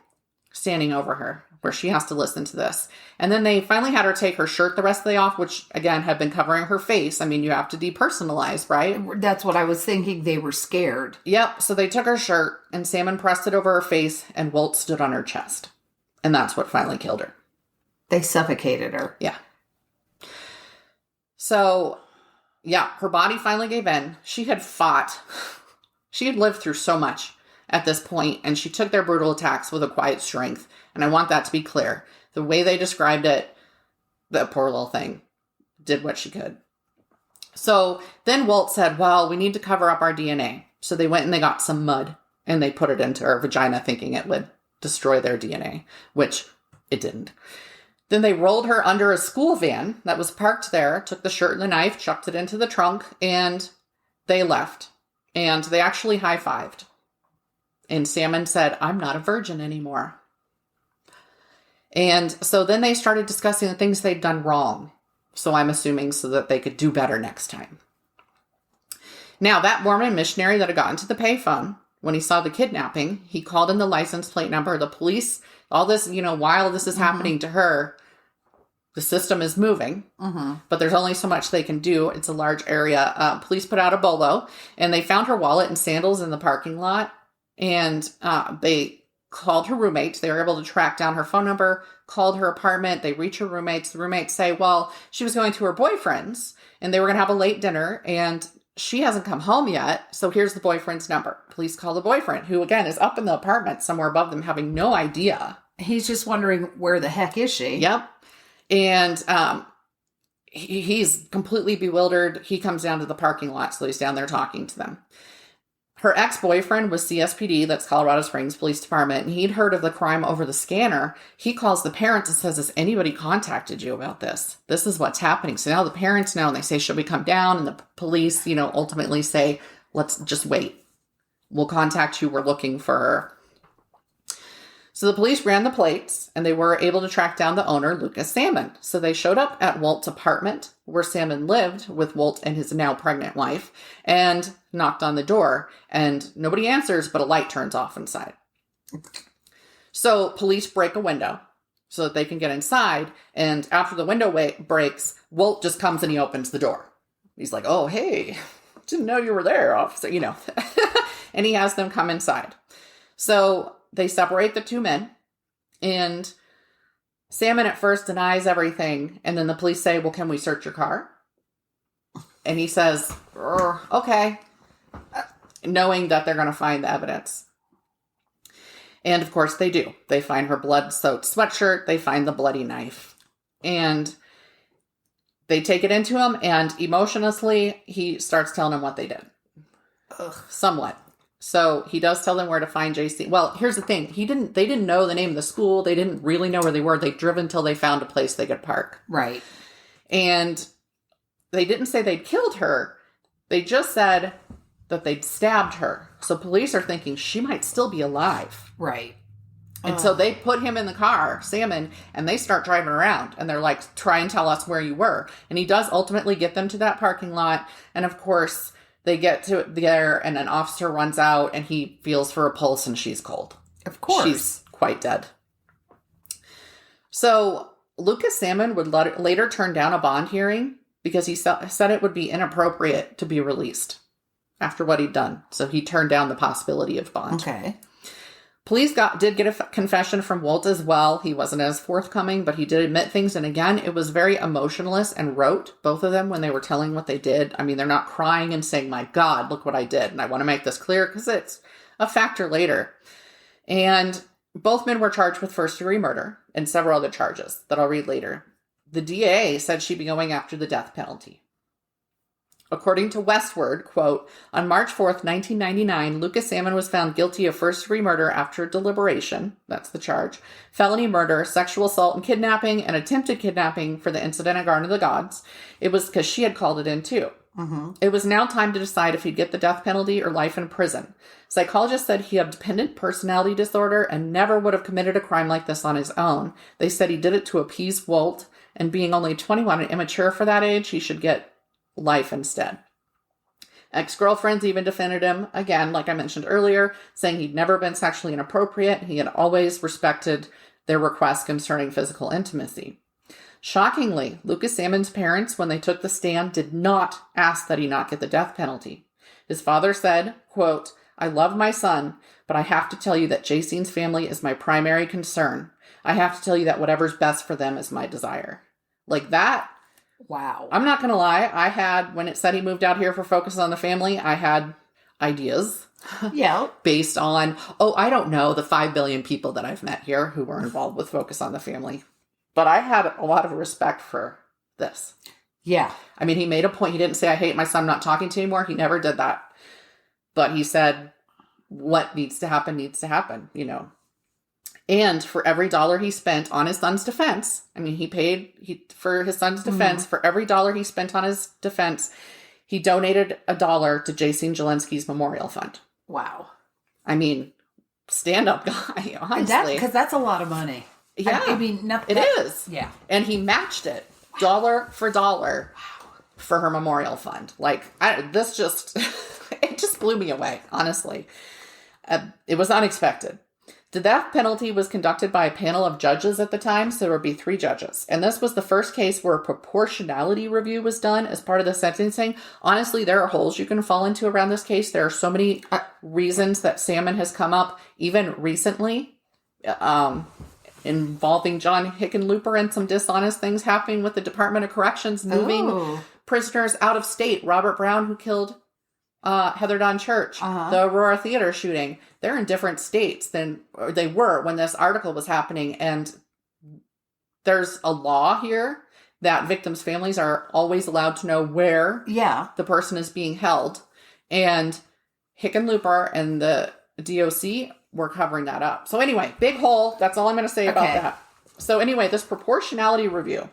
standing over her, where she has to listen to this. And then they finally had her take her shirt the rest of the day off, which again had been covering her face. You have to depersonalize, right? That's what I was thinking. They were scared. Yep. So they took her shirt and Salmon pressed it over her face and Walt stood on her chest. And that's what finally killed her. They suffocated her. Yeah. So, yeah, her body finally gave in. She had fought. She had lived through so much at this point, and she took their brutal attacks with a quiet strength. And I want that to be clear. The way they described it, the poor little thing did what she could. So then Walt said, well, we need to cover up our DNA. So they went and they got some mud, and they put it into her vagina thinking it would destroy their DNA, which it didn't. Then they rolled her under a school van that was parked there, took the shirt and the knife, chucked it into the trunk, and they left. And they actually high-fived. And Salmon said, "I'm not a virgin anymore." And so then they started discussing the things they'd done wrong. So I'm assuming so that they could do better next time. Now, that Mormon missionary that had gotten to the payphone, when he saw the kidnapping, he called in the license plate number. The police, all this, while this is happening to her, the system is moving, but there's only so much they can do. It's a large area. Police put out a bolo, and they found her wallet and sandals in the parking lot. And they called her roommates. They were able to track down her phone number, called her apartment. They reach her roommates. The roommates say, well, she was going to her boyfriend's, and they were going to have a late dinner, and she hasn't come home yet, so here's the boyfriend's number. Police call the boyfriend, who, again, is up in the apartment somewhere above them, having no idea. He's just wondering, where the heck is she? Yep. And he's completely bewildered. He comes down to the parking lot, so he's down there talking to them. Her ex-boyfriend was CSPD, that's Colorado Springs Police Department, and he'd heard of the crime over the scanner. He calls the parents and says, has anybody contacted you about this? This is what's happening. So now the parents know, and they say, should we come down? And the police, ultimately say, let's just wait. We'll contact you. We're looking for her. So the police ran the plates, and they were able to track down the owner, Lucas Salmon. So they showed up at Walt's apartment, where Salmon lived with Walt and his now pregnant wife, and knocked on the door. And nobody answers, but a light turns off inside. So police break a window so that they can get inside. And after the window breaks, Walt just comes and he opens the door. He's like, oh, hey, didn't know you were there, officer, And he has them come inside. So they separate the two men, and Salmon at first denies everything, and then the police say, well, can we search your car? And he says, okay, knowing that they're going to find the evidence. And of course they do. They find her blood-soaked sweatshirt, they find the bloody knife, and they take it into him, and emotionlessly, he starts telling them what they did. Somewhat. So he does tell them where to find JC. Well, here's the thing. They didn't know the name of the school. They didn't really know where they were. They'd driven until they found a place they could park. Right. And they didn't say they'd killed her. They just said that they'd stabbed her. So police are thinking she might still be alive. Right. And so they put him in the car, Salmon, and they start driving around. And they're like, try and tell us where you were. And he does ultimately get them to that parking lot. And of course, they get to there, and an officer runs out, and he feels for a pulse, and she's cold. Of course. She's quite dead. So Lucas Salmon would later turn down a bond hearing because he said it would be inappropriate to be released after what he'd done. So he turned down the possibility of bond. Okay. Police did get a confession from Walt as well. He wasn't as forthcoming, but he did admit things. And again, it was very emotionless and rote, both of them, when they were telling what they did. I mean, they're not crying and saying, my God, look what I did. And I want to make this clear because it's a factor later. And both men were charged with first-degree murder and several other charges that I'll read later. The DA said she'd be going after the death penalty. According to Westward, quote, on March 4th, 1999, Lucas Salmon was found guilty of first-degree murder after deliberation, that's the charge, felony murder, sexual assault and kidnapping, and attempted kidnapping for the incident at Garden of the Gods. It was because she had called it in too. Mm-hmm. It was now time to decide if he'd get the death penalty or life in prison. Psychologists said he had dependent personality disorder and never would have committed a crime like this on his own. They said he did it to appease Walt, and being only 21 and immature for that age, he should get life instead. Ex-girlfriends even defended him, again, like I mentioned earlier, saying he'd never been sexually inappropriate. He had always respected their requests concerning physical intimacy. Shockingly, Lucas Salmon's parents, when they took the stand, did not ask that he not get the death penalty. His father said, quote, I love my son, but I have to tell you that Jacine's family is my primary concern. I have to tell you that whatever's best for them is my desire. Like that. Wow. I'm not going to lie. When it said he moved out here for Focus on the Family, I had ideas. Yeah. Based on, I don't know, the 5 billion people that I've met here who were involved with Focus on the Family. But I had a lot of respect for this. Yeah. I mean, he made a point. He didn't say, I hate my son, I'm not talking to you anymore. He never did that. But he said, what needs to happen, And for every dollar he spent on his son's defense, I mean, he paid for his son's defense. For every dollar he spent on his defense, he donated $1 to Jacene Jelinski's memorial fund. Wow. I mean, stand-up guy, honestly. Because that's a lot of money. Yeah. I mean, it is. Yeah. And he matched it dollar for dollar for her memorial fund. Like, it just blew me away, honestly. It was unexpected. The death penalty was conducted by a panel of judges at the time, so there would be 3 judges. And this was the first case where a proportionality review was done as part of the sentencing. Honestly, there are holes you can fall into around this case. There are so many reasons that Salmon has come up, even recently, involving John Hickenlooper and some dishonest things happening with the Department of Corrections, moving prisoners out of state. Robert Brown, who killed Heather Dawn Church, the Aurora Theater shooting. They're in different states than they were when this article was happening. And there's a law here that victims' families are always allowed to know where the person is being held. And Hickenlooper and the DOC were covering that up. So anyway, big hole. That's all I'm going to say about that. So anyway, this proportionality review,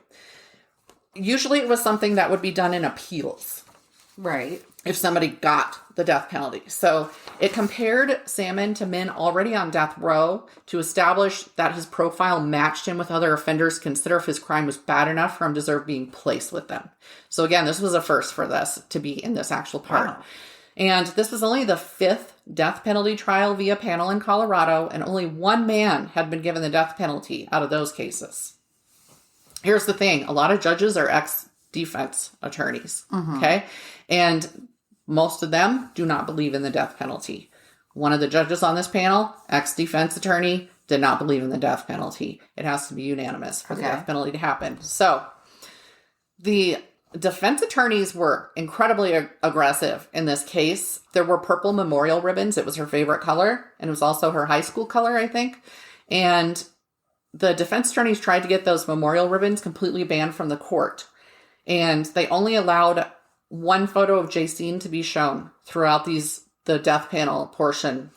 usually it was something that would be done in appeals. Right. If somebody got the death penalty. So it compared Salmon to men already on death row to establish that his profile matched him with other offenders, consider if his crime was bad enough for him to deserve being placed with them. So again, this was a first for this to be in this actual part. Wow. And this was only the 5th death penalty trial via panel in Colorado, and only 1 man had been given the death penalty out of those cases. Here's the thing. A lot of judges are ex-defense attorneys. Okay? And most of them do not believe in the death penalty. One of the judges on this panel, ex-defense attorney, did not believe in the death penalty. It has to be unanimous for the death penalty to happen. So the defense attorneys were incredibly aggressive in this case. There were purple memorial ribbons. It was her favorite color, and it was also her high school color, I think. And the defense attorneys tried to get those memorial ribbons completely banned from the court. And they only allowed 1 photo of Jacene to be shown throughout the death panel portion.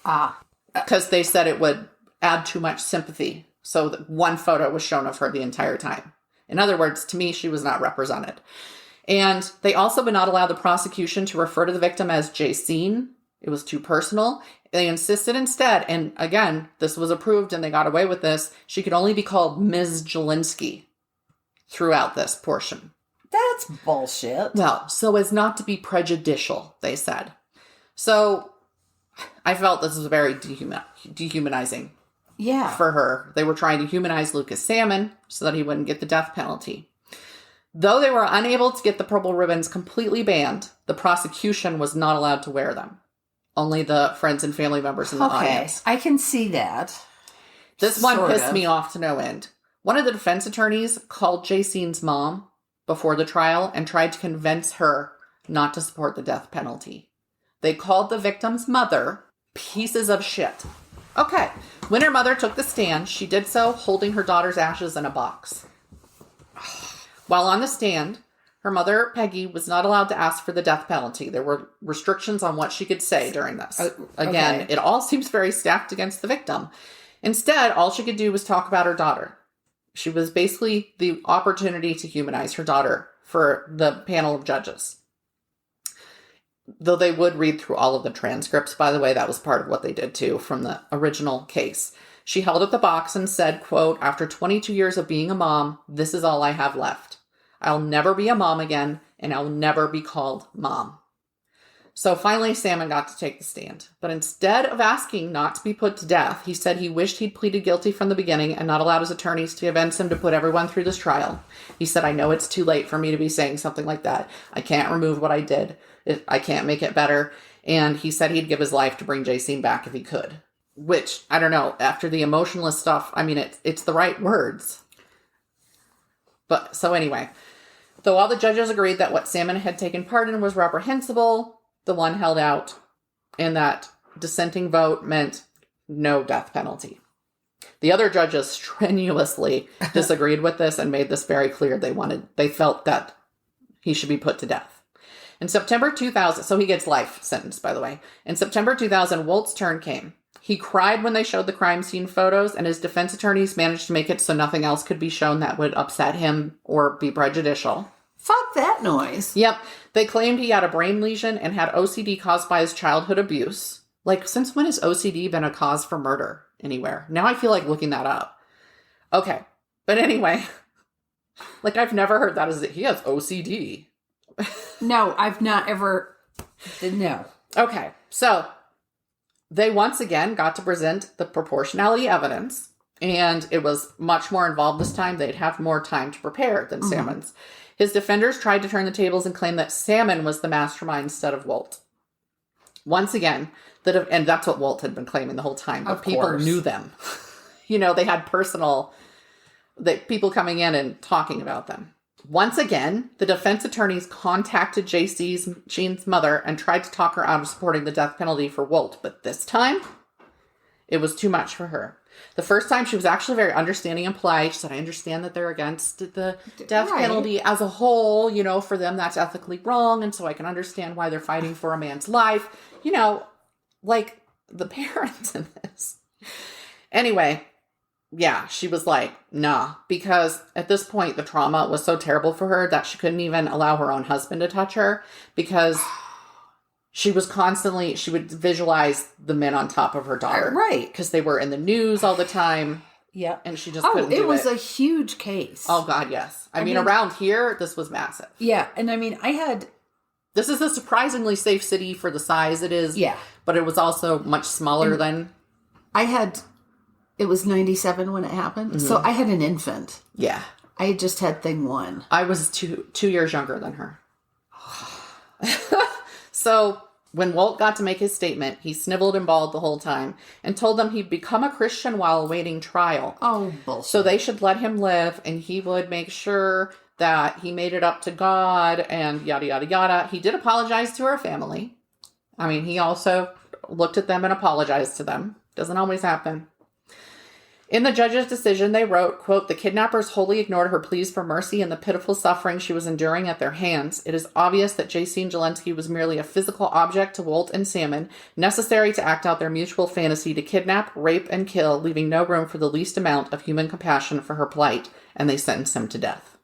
Because they said it would add too much sympathy. So that 1 photo was shown of her the entire time. In other words, to me, she was not represented. And they also would not allow the prosecution to refer to the victim as Jacene. It was too personal. They insisted instead, and again, this was approved and they got away with this, she could only be called Ms. Jelinski throughout this portion. That's bullshit. Well, so as not to be prejudicial, they said. So I felt this was very dehumanizing for her. They were trying to humanize Lucas Salmon so that he wouldn't get the death penalty. Though they were unable to get the purple ribbons completely banned, the prosecution was not allowed to wear them. Only the friends and family members in the audience. I can see that. This one pissed me off to no end. One of the defense attorneys called Jacene's mom before the trial and tried to convince her not to support the death penalty. They called the victim's mother pieces of shit. Okay. When her mother took the stand, she did so holding her daughter's ashes in a box. While on the stand, her mother, Peggy, was not allowed to ask for the death penalty. There were restrictions on what she could say during this. Again, it all seems very stacked against the victim. Instead, all she could do was talk about her daughter. She was basically the opportunity to humanize her daughter for the panel of judges. Though they would read through all of the transcripts, by the way, that was part of what they did too from the original case. She held up the box and said, quote, "After 22 years of being a mom, this is all I have left. I'll never be a mom again, and I'll never be called mom." So finally, Salmon got to take the stand. But instead of asking not to be put to death, he said he wished he'd pleaded guilty from the beginning and not allowed his attorneys to convince him to put everyone through this trial. He said, "I know it's too late for me to be saying something like that. I can't remove what I did. I can't make it better." And he said he'd give his life to bring Jacene back if he could. Which, I don't know, after the emotionless stuff, I mean, it's the right words. But, so anyway, though all the judges agreed that what Salmon had taken part in was reprehensible, the one held out, and that dissenting vote meant no death penalty. The other judges strenuously disagreed with this and made this very clear. They felt that he should be put to death. In September 2000, so he gets life sentence, by the way. In September 2000, Wolt's turn came. He cried when they showed the crime scene photos, and his defense attorneys managed to make it so nothing else could be shown that would upset him or be prejudicial. Fuck that noise. Yep. They claimed he had a brain lesion and had OCD caused by his childhood abuse. Like, since when has OCD been a cause for murder anywhere? Now I feel like looking that up. Okay. But anyway, like, I've never heard that as he has OCD. No, I've not ever. No. Okay. So they once again got to present the proportionality evidence, and it was much more involved this time. They'd have more time to prepare than Salmon's. His defenders tried to turn the tables and claim that Salmon was the mastermind instead of Walt. Once again, and that's what Walt had been claiming the whole time, but people knew them. You know, they had people coming in and talking about them. Once again, the defense attorneys contacted Jane's mother and tried to talk her out of supporting the death penalty for Walt, but this time, it was too much for her. The first time, she was actually very understanding and polite. She said, I understand that they're against the death penalty as a whole. You know, for them, that's ethically wrong. And so I can understand why they're fighting for a man's life. You know, like the parents in this. Anyway, yeah, she was like, nah. Because at this point, the trauma was so terrible for her that she couldn't even allow her own husband to touch her. Because she would visualize the men on top of her daughter. Right. Because they were in the news all the time. Yeah. And she just couldn't do it. It was a huge case. Oh, God, yes. I mean, around here, this was massive. Yeah. And I mean, This is a surprisingly safe city for the size it is. Yeah. But it was also much smaller than... It was 97 when it happened. So I had an infant. Yeah. I had just had thing 1. I was two years younger than her. So when Walt got to make his statement, he sniveled and bawled the whole time and told them he'd become a Christian while awaiting trial. Oh, bullshit. So they should let him live, and he would make sure that he made it up to God and yada, yada, yada. He did apologize to her family. I mean, he also looked at them and apologized to them. Doesn't always happen. In the judge's decision, they wrote, quote, the kidnappers wholly ignored her pleas for mercy and the pitiful suffering she was enduring at their hands. It is obvious that Jacine Jelensky was merely a physical object to Walt and Salmon, necessary to act out their mutual fantasy to kidnap, rape, and kill, leaving no room for the least amount of human compassion for her plight, and they sentenced him to death.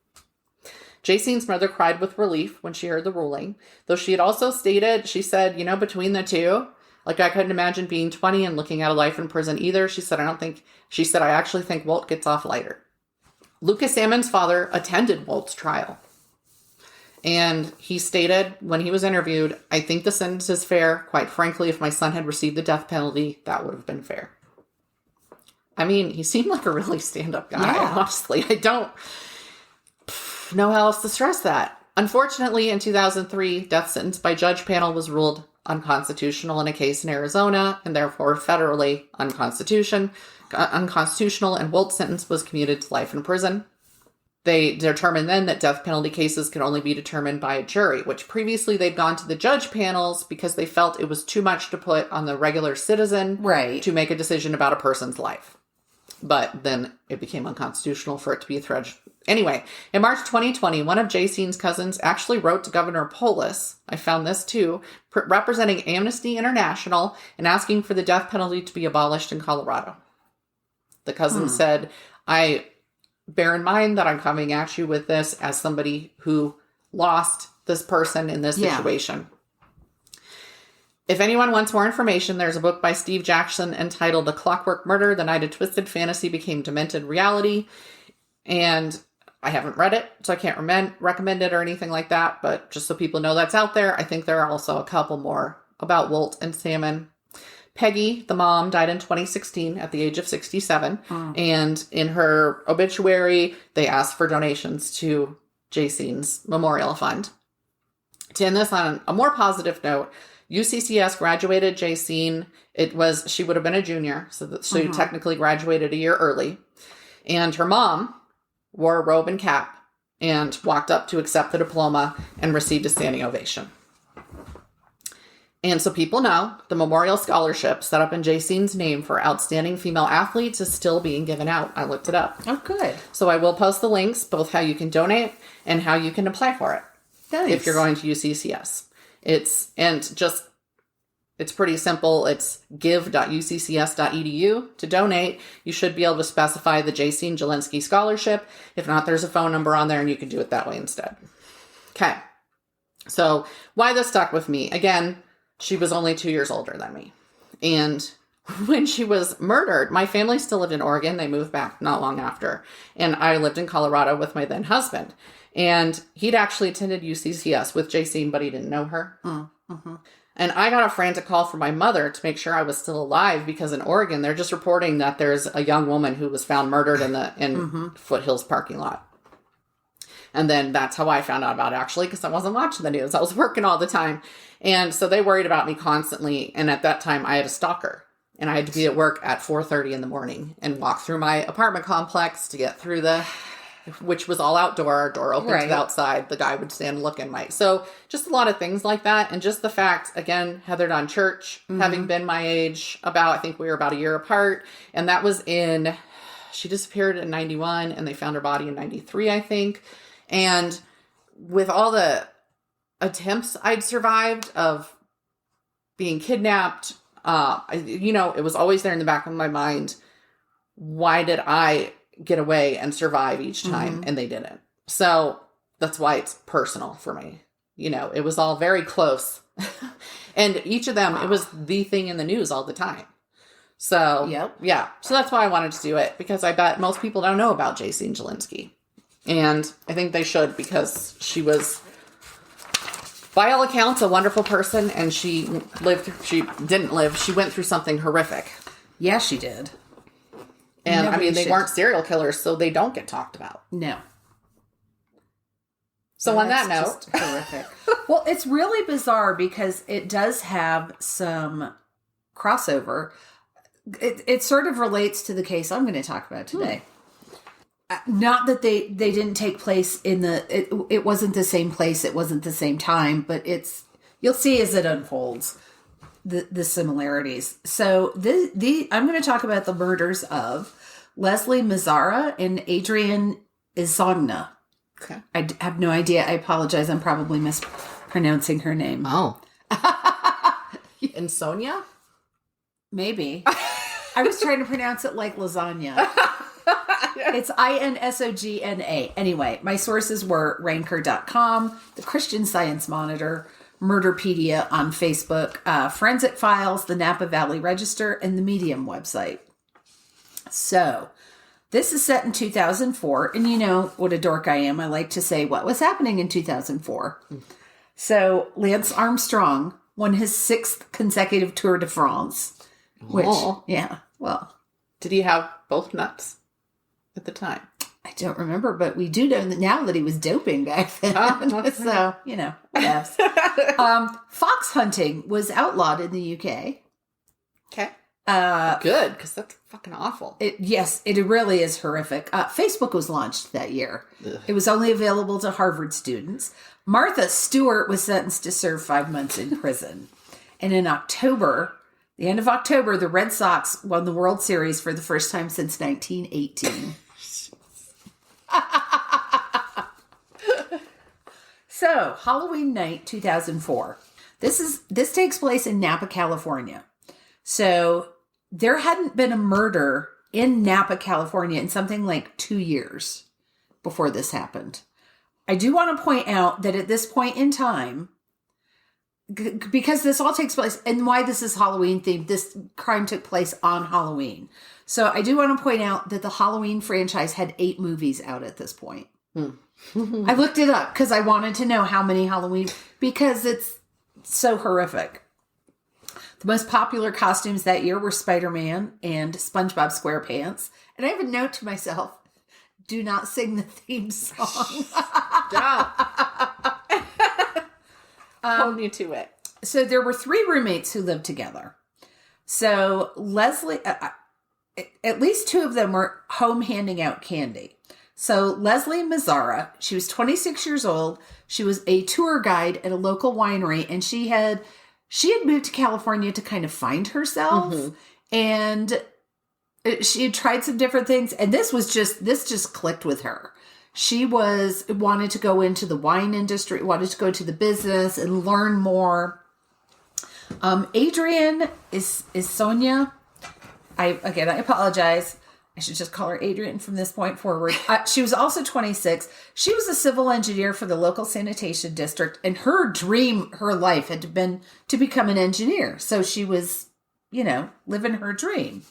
Jacine's mother cried with relief when she heard the ruling, though she had also stated, she said, you know, between the two, like, I couldn't imagine being 20 and looking at a life in prison either. She said, I actually think Walt gets off lighter. Lucas Salmon's father attended Walt's trial. And he stated when he was interviewed, I think the sentence is fair. Quite frankly, if my son had received the death penalty, that would have been fair. I mean, he seemed like a really stand-up guy, honestly. I don't know how else to stress that. Unfortunately, in 2003, death sentence by judge panel was ruled unconstitutional in a case in Arizona, and therefore federally unconstitutional, and Walt's sentence was commuted to life in prison. They determined then that death penalty cases could only be determined by a jury, which previously they'd gone to the judge panels because they felt it was too much to put on the regular citizen to make a decision about a person's life. But then it became unconstitutional for it to be a threat. Anyway, in March 2020, one of Jacine's cousins actually wrote to Governor Polis, I found this too, representing Amnesty International and asking for the death penalty to be abolished in Colorado. The cousin said, I bear in mind that I'm coming at you with this as somebody who lost this person in this situation. If anyone wants more information, there's a book by Steve Jackson entitled The Clockwork Murder, The Night a Twisted Fantasy Became Demented Reality. And I haven't read it, so I can't recommend it or anything like that. But just so people know that's out there, I think there are also a couple more about Walt and Salmon. Peggy, the mom, died in 2016 at the age of 67. And in her obituary, they asked for donations to Jacine's Memorial Fund. To end this on a more positive note, UCCS graduated Jacine. She would have been a junior, so she technically graduated a year early. And her mom wore a robe and cap and walked up to accept the diploma and received a standing ovation. And so people know the Memorial Scholarship set up in Jacine's name for outstanding female athletes is still being given out. I looked it up. Oh, good. So I will post the links, both how you can donate and how you can apply for it. Nice. If you're going to UCCS. It's pretty simple. It's give.uccs.edu to donate. You should be able to specify the Jacine Jelinski Scholarship. If not, there's a phone number on there and you can do it that way instead. Okay. So why this stuck with me? Again, she was only 2 years older than me. And when she was murdered, my family still lived in Oregon. They moved back not long after. And I lived in Colorado with my then husband. And he'd actually attended UCCS with Jacine, but he didn't know her. Mm-hmm. And I got a frantic call from my mother to make sure I was still alive because in Oregon, they're just reporting that there's a young woman who was found murdered in Foothills parking lot. And then that's how I found out about it, actually, because I wasn't watching the news. I was working all the time. And so they worried about me constantly. And at that time, I had a stalker. And I had to be at work at 4:30 in the morning and walk through my apartment complex to get through which was all outdoor, our door open to the outside. The guy would stand looking so just a lot of things like that. And just the fact, again, Heather Dunn Church, having been my age, I think we were about a year apart. And that was she disappeared in 91 and they found her body in 93, I think. And with all the attempts I'd survived of being kidnapped, it was always there in the back of my mind. Why did I get away and survive each time? And they didn't. So that's why it's personal for me. It was all very close. And each of them, it was the thing in the news all the time. So, yeah. So that's why I wanted to do it, because I bet most people don't know about Jacine Jelinski. And I think they should, because she was, by all accounts, a wonderful person. And she went through something horrific. Yeah, she did. And they weren't serial killers, so they don't get talked about. No. So on that note, just horrific. Well, it's really bizarre because it does have some crossover. It sort of relates to the case I'm going to talk about today. Not that they didn't take place in it wasn't the same place, it wasn't the same time, but you'll see as it unfolds the similarities. So I'm going to talk about the murders of Leslie Mazzara and Adrian Izogna. Okay. I have no idea. I apologize. I'm probably mispronouncing her name. Oh. Insomnia? Maybe. I was trying to pronounce it like lasagna. It's INSOGNA. Anyway, my sources were Ranker.com, the Christian Science Monitor, Murderpedia on Facebook, Forensic Files, the Napa Valley Register, and the Medium website. So, this is set in 2004, and you know what a dork I am. I like to say what was happening in 2004. So, Lance Armstrong won his 6th consecutive Tour de France. Which, did he have both nuts at the time? I don't remember, but we do know that now that he was doping back then. So, whatevs. Fox hunting was outlawed in the UK. Okay. Good, because that's fucking awful. It really is horrific. Facebook was launched that year. Ugh. It was only available to Harvard students. Martha Stewart was sentenced to serve 5 months in prison. And in the end of October, the Red Sox won the World Series for the first time since 1918. So, Halloween night 2004. This takes place in Napa, California. So, there hadn't been a murder in Napa, California in something like 2 years before this happened. I do want to point out that at this point in time, because this all takes place, and why this is Halloween themed, this crime took place on Halloween. So I do want to point out that the Halloween franchise had 8 movies out at this point. I looked it up because I wanted to know how many Halloween, because it's so horrific. The most popular costumes that year were Spider-Man and SpongeBob SquarePants. And I have a note to myself, do not sing the theme song. Hold you to it. So there were 3 roommates who lived together. So Leslie, at least 2 of them were home handing out candy. So Leslie Mazzara, she was 26 years old. She was a tour guide at a local winery, and she had moved to California to kind of find herself. Mm-hmm. And she had tried some different things, and this just clicked with her. She wanted to go into the wine industry, wanted to go to the business and learn more. Adrian is Sonia. I apologize. I should just call her Adrian from this point forward. She was also 26. She was a civil engineer for the local sanitation district, and her dream, her life had been to become an engineer. So she was, living her dream.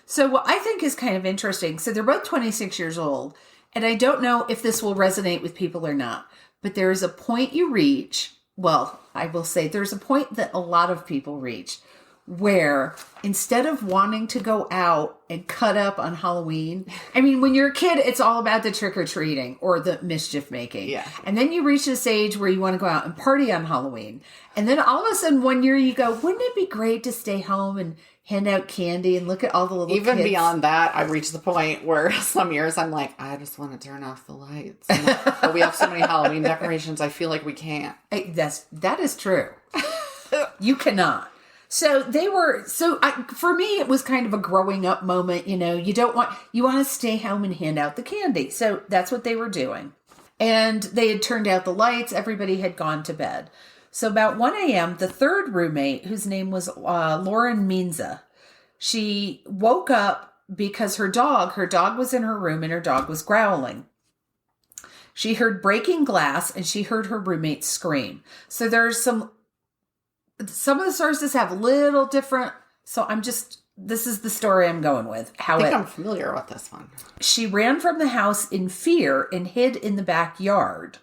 So what I think is kind of interesting, so they're both 26 years old, and I don't know if this will resonate with people or not, but there is a point you reach, well, I will say there's a point that a lot of people reach, where instead of wanting to go out and cut up on Halloween, I mean, when you're a kid, it's all about the trick-or-treating or the mischief making. Yeah. And then you reach this age where you want to go out and party on Halloween. And then all of a sudden one year you go, wouldn't it be great to stay home and hand out candy and look at all the little Even kids? beyond that, I reached the point where some years I'm like, I just want to turn off the lights. But we have so many Halloween decorations, I feel like we can't. That is true. You cannot. So for me, it was kind of a growing up moment. You want to stay home and hand out the candy. So that's what they were doing. And they had turned out the lights. Everybody had gone to bed. So about 1 a.m., the third roommate, whose name was Lauren Minza, she woke up because her dog was in her room and her dog was growling. She heard breaking glass and she heard her roommate scream. So there's some of the sources have little different. So this is the story I'm going with. I think I'm familiar with this one. She ran from the house in fear and hid in the backyard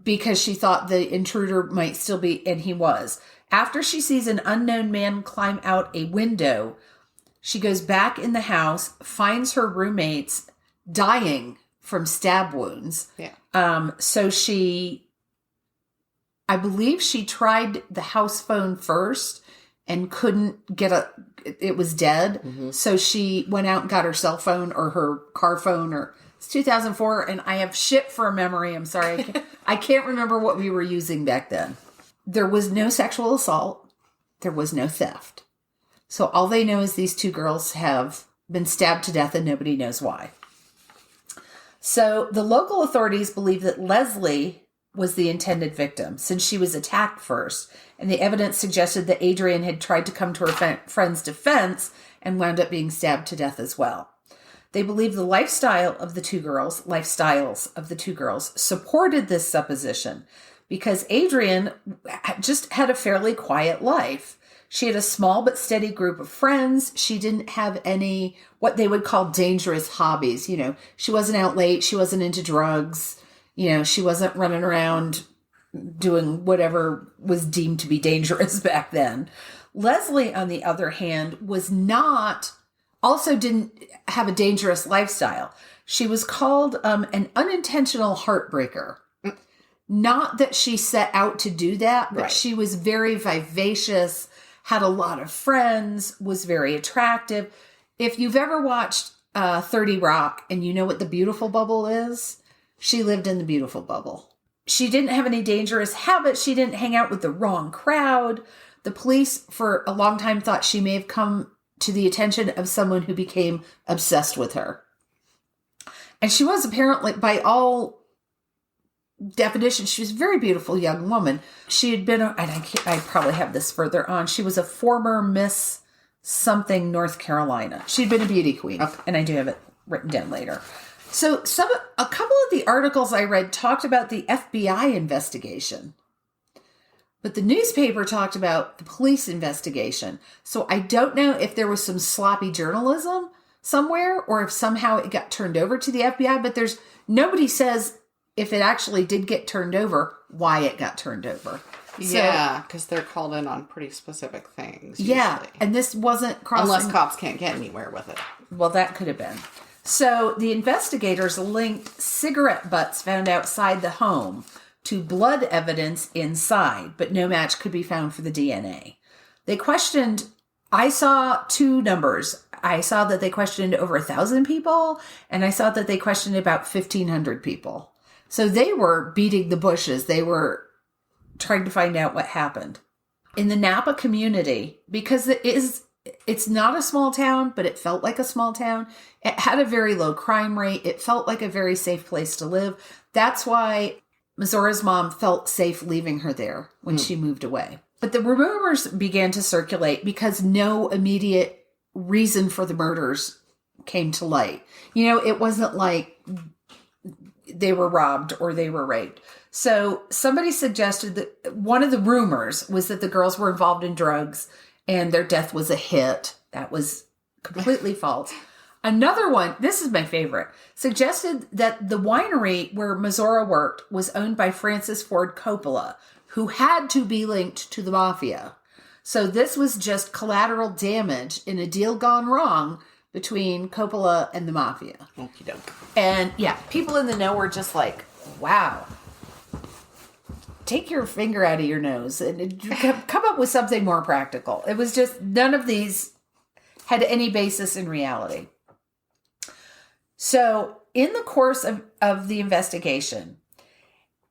because she thought the intruder might still be, and he was. After she sees an unknown man climb out a window, she goes back in the house, finds her roommates dying from stab wounds. Yeah. So I believe she tried the house phone first and couldn't get it was dead. Mm-hmm. So she went out and got her cell phone or her car phone, it's 2004. And I have shit for a memory. I'm sorry. I can't remember what we were using back then. There was no sexual assault. There was no theft. So all they know is these two girls have been stabbed to death and nobody knows why. So the local authorities believe that Leslie was the intended victim since she was attacked first, and the evidence suggested that Adrian had tried to come to her friend's defense and wound up being stabbed to death as well. They believe the lifestyles of the two girls supported this supposition because Adrian just had a fairly quiet life. She had a small but steady group of friends. She didn't have any what they would call dangerous hobbies. She wasn't out late. She wasn't into drugs. She wasn't running around doing whatever was deemed to be dangerous back then. Leslie, on the other hand, didn't have a dangerous lifestyle. She was called an unintentional heartbreaker. Not that she set out to do that, but She was very vivacious, had a lot of friends, was very attractive. If you've ever watched 30 Rock and you know what the beautiful bubble is, she lived in the beautiful bubble. She didn't have any dangerous habits. She didn't hang out with the wrong crowd. The police for a long time thought she may have come to the attention of someone who became obsessed with her. And she was apparently, by all definitions, she was a very beautiful young woman. She had been, and I probably have this further on, she was a former Miss something North Carolina. She'd been a beauty queen, and I do have it written down later. So a couple of the articles I read talked about the FBI investigation, but the newspaper talked about the police investigation. So I don't know if there was some sloppy journalism somewhere or if somehow it got turned over to the FBI, but nobody says if it actually did get turned over, why it got turned over. Yeah, because they're called in on pretty specific things. Yeah, usually. And this wasn't crossing. Unless cops can't get anywhere with it. Well, that could have been. So the investigators linked cigarette butts found outside the home to blood evidence inside, but no match could be found for the DNA. They questioned, I saw two numbers. I saw that they questioned over 1,000 people, and I saw that they questioned about 1,500 people. So they were beating the bushes. They were trying to find out what happened. In the Napa community, because it's not a small town, but it felt like a small town. It had a very low crime rate. It felt like a very safe place to live. That's why Missoura's mom felt safe leaving her there when she moved away. But the rumors began to circulate because no immediate reason for the murders came to light. It wasn't like they were robbed or they were raped. So somebody suggested that one of the rumors was that the girls were involved in drugs and their death was a hit. That was completely false. Another one, this is my favorite, suggested that the winery where Mazzora worked was owned by Francis Ford Coppola, who had to be linked to the mafia. So this was just collateral damage in a deal gone wrong between Coppola and the mafia. Okie doke. And yeah, people in the know were just like, wow. Take your finger out of your nose and come up with something more practical. It was just, none of these had any basis in reality. So in the course of the investigation,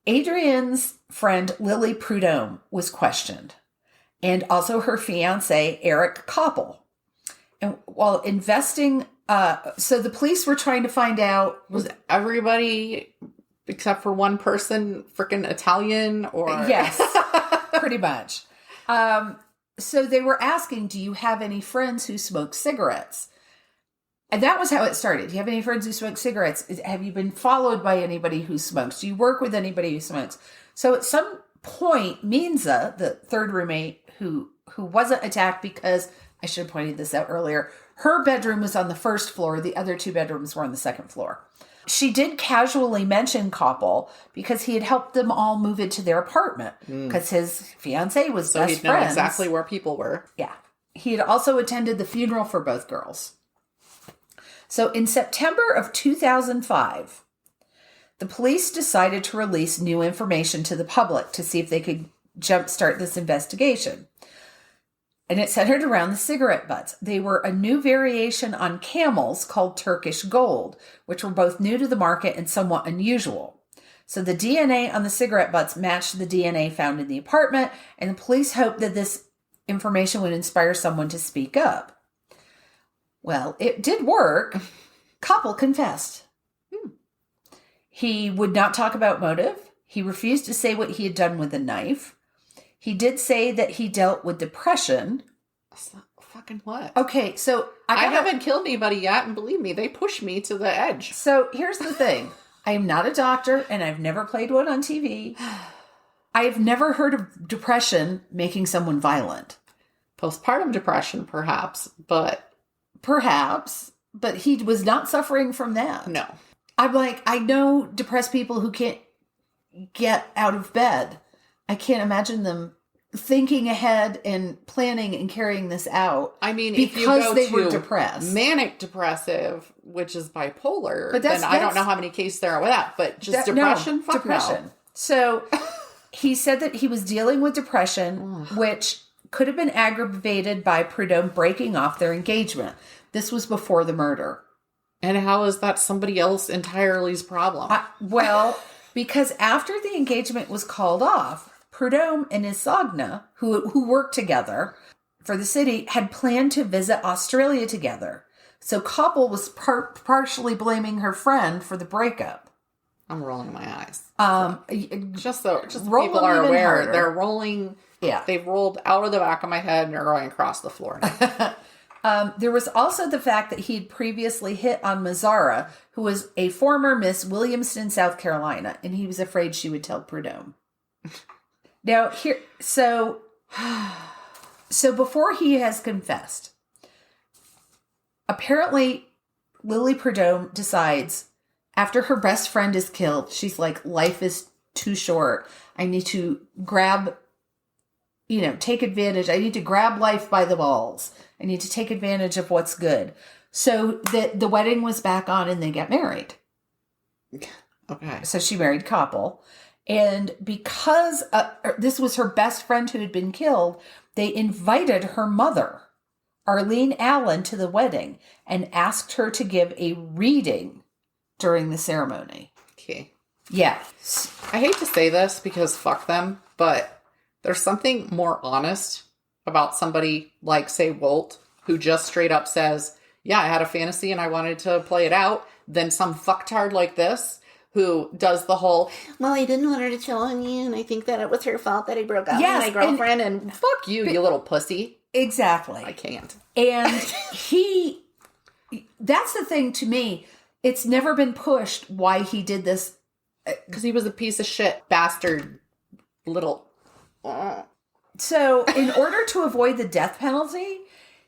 Adrienne's friend Lily Prudhomme was questioned, and also her fiance Eric Koppel. And while investing, so the police were trying to find out, was everybody except for one person freaking Italian or? Yes, pretty much. So they were asking, do you have any friends who smoke cigarettes? And that was how it started. Do you have any friends who smoke cigarettes? Have you been followed by anybody who smokes? Do you work with anybody who smokes? So at some point, Minza, the third roommate who wasn't attacked, because I should have pointed this out earlier, her bedroom was on the first floor. The other two bedrooms were on the second floor. She did casually mention Koppel because he had helped them all move into their apartment because his fiancée was so best he'd friends. know exactly where people were. Yeah. He had also attended the funeral for both girls. So in September of 2005, the police decided to release new information to the public to see if they could jumpstart this investigation. And it centered around the cigarette butts. They were a new variation on Camels called Turkish Gold, which were both new to the market and somewhat unusual. So the DNA on the cigarette butts matched the DNA found in the apartment, and the police hoped that this information would inspire someone to speak up. Well, it did work. Koppel confessed. He would not talk about motive. He refused to say what he had done with the knife. He did say that he dealt with depression. Fucking what? Okay, so I haven't killed anybody yet, and believe me, they push me to the edge. So here's the thing. I am not a doctor, and I've never played one on TV. I have never heard of depression making someone violent. Postpartum depression, perhaps, but... Perhaps, but he was not suffering from that. No. I'm like, I know depressed people who can't get out of bed. I can't imagine them thinking ahead and planning and carrying this out. I mean, because if you go they to were depressed, manic depressive, which is bipolar, but then I don't know how many cases there are with that. But just depression, fuck depression. No. So he said that he was dealing with depression, which could have been aggravated by Prudhomme breaking off their engagement. This was before the murder. And how is that somebody else entirely's problem? Well, because after the engagement was called off, Prudhomme and Isagna, who worked together for the city, had planned to visit Australia together. So Koppel was partially blaming her friend for the breakup. I'm rolling my eyes. Just roll people are even aware, harder. they're rolling. Yeah, they've rolled out of the back of my head and they're going across the floor. There was also the fact that he'd previously hit on Mazzara, who was a former Miss Williamston, South Carolina, and he was afraid she would tell Prudhomme. Now, so before he has confessed, apparently Lily Prudhomme decides, after her best friend is killed, she's like, life is too short. I need to take advantage. I need to grab life by the balls. I need to take advantage of what's good. So the wedding was back on and they got married. Okay. So she married Koppel. And because this was her best friend who had been killed, they invited her mother, Arlene Allen, to the wedding and asked her to give a reading during the ceremony. Okay. Yeah. I hate to say this because fuck them, but there's something more honest about somebody like, say, Wolt, who just straight up says, yeah, I had a fantasy and I wanted to play it out, than some fucktard like this who does the whole, well, I didn't want her to tell on you, and I think that it was her fault that I broke up with my girlfriend, and fuck you, you little pussy. Exactly. I can't. And that's the thing to me. It's never been pushed why he did this. Because he was a piece of shit, bastard, little. So, in order to avoid the death penalty,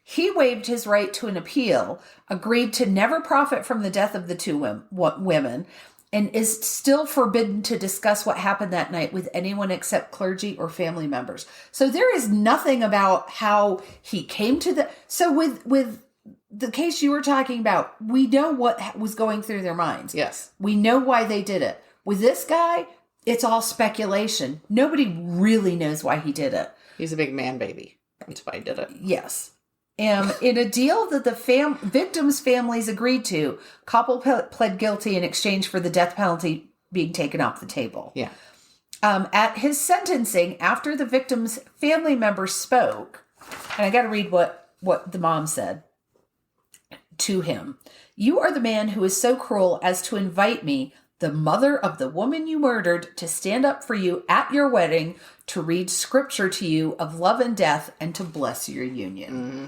he waived his right to an appeal, agreed to never profit from the death of the two women, and is still forbidden to discuss what happened that night with anyone except clergy or family members. So there is nothing about how he came to the... So with the case you were talking about, we know what was going through their minds. Yes. We know why they did it. With this guy, it's all speculation. Nobody really knows why he did it. He's a big man baby. That's why he did it. Yes. In a deal that the victims' families agreed to, Koppel pled guilty in exchange for the death penalty being taken off the table. Yeah. At his sentencing, after the victims' family members spoke, and I got to read what the mom said to him. "You are the man who is so cruel as to invite me, the mother of the woman you murdered, to stand up for you at your wedding, to read scripture to you of love and death, and to bless your union." Mm-hmm.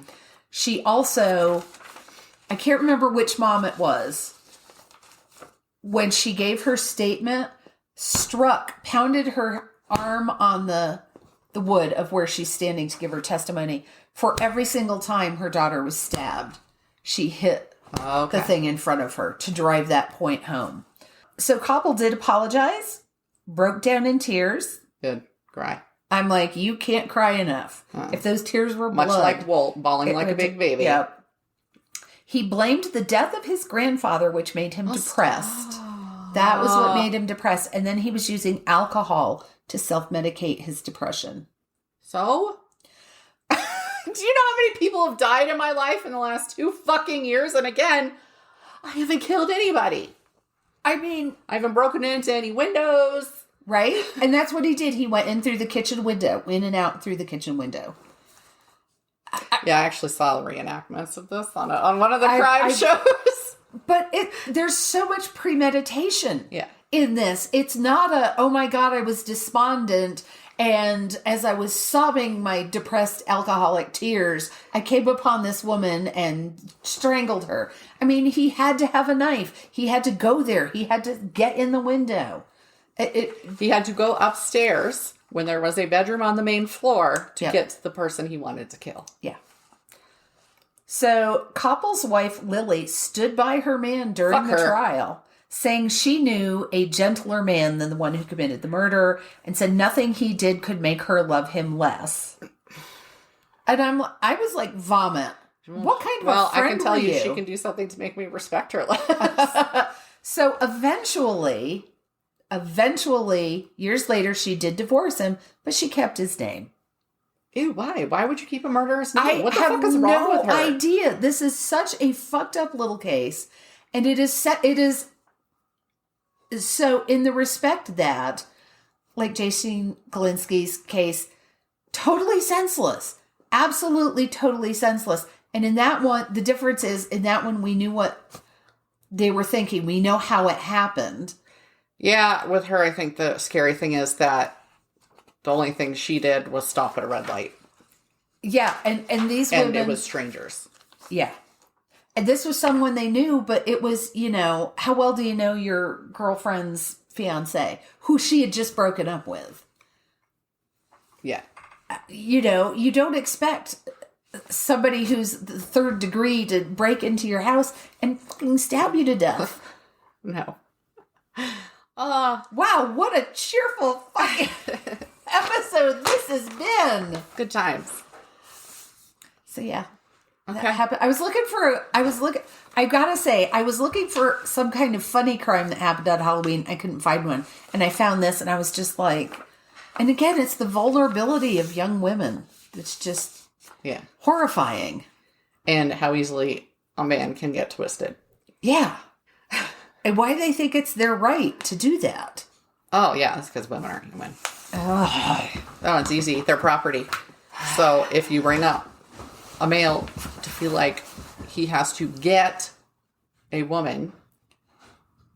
She also, I can't remember which mom it was, when she gave her statement, pounded her arm on the wood of where she's standing to give her testimony. For every single time her daughter was stabbed, she hit the thing in front of her to drive that point home. So Koppel did apologize, broke down in tears. Good. Cry. I'm like, you can't cry enough. If those tears were blood. Much like Walt, bawling like a big baby. Yep. He blamed the death of his grandfather, which made him depressed. That was what made him depressed. And then he was using alcohol to self-medicate his depression. So? Do you know how many people have died in my life in the last 2 fucking years? And again, I haven't killed anybody. I mean, I haven't broken into any windows. Right? And that's what he did. He went in through the kitchen window, in and out through the kitchen window. I actually saw the reenactments of this on one of the crime shows. But there's so much premeditation in this. It's not oh my God, I was despondent, and as I was sobbing my depressed alcoholic tears, I came upon this woman and strangled her. I mean, he had to have a knife. He had to go there. He had to get in the window. He had to go upstairs when there was a bedroom on the main floor to get to the person he wanted to kill. Yeah. So Koppel's wife, Lily, stood by her man during the trial, saying she knew a gentler man than the one who committed the murder, and said nothing he did could make her love him less. And I was like, vomit. What kind of a friend I can tell you, you? She can do something to make me respect her less. So eventually, years later, she did divorce him, but she kept his name. Ew, why? Why would you keep a murderer's name? What the have fuck is wrong with her? No idea. This is such a fucked up little case. And it is so in the respect that, like Jason Galinsky's case, totally senseless. Absolutely, totally senseless. And in that one, the difference is, in that one, we knew what they were thinking. We know how it happened. Yeah, with her, I think the scary thing is that the only thing she did was stop at a red light. Yeah, and these women... And it was strangers. Yeah. And this was someone they knew, but it was, how well do you know your girlfriend's fiancé, who she had just broken up with? Yeah. You don't expect somebody who's the third degree to break into your house and fucking stab you to death. No. Wow, what a cheerful fucking episode this has been. Good times. So yeah. Okay. That happened. I was looking for some kind of funny crime that happened on Halloween. I couldn't find one. And I found this and I was just like, and again, it's the vulnerability of young women. It's just horrifying. And how easily a man can get twisted. Yeah. And why do they think it's their right to do that? Oh, yeah. That's because women are human. Oh, it's easy. They're property. So if you bring up a male to feel like he has to get a woman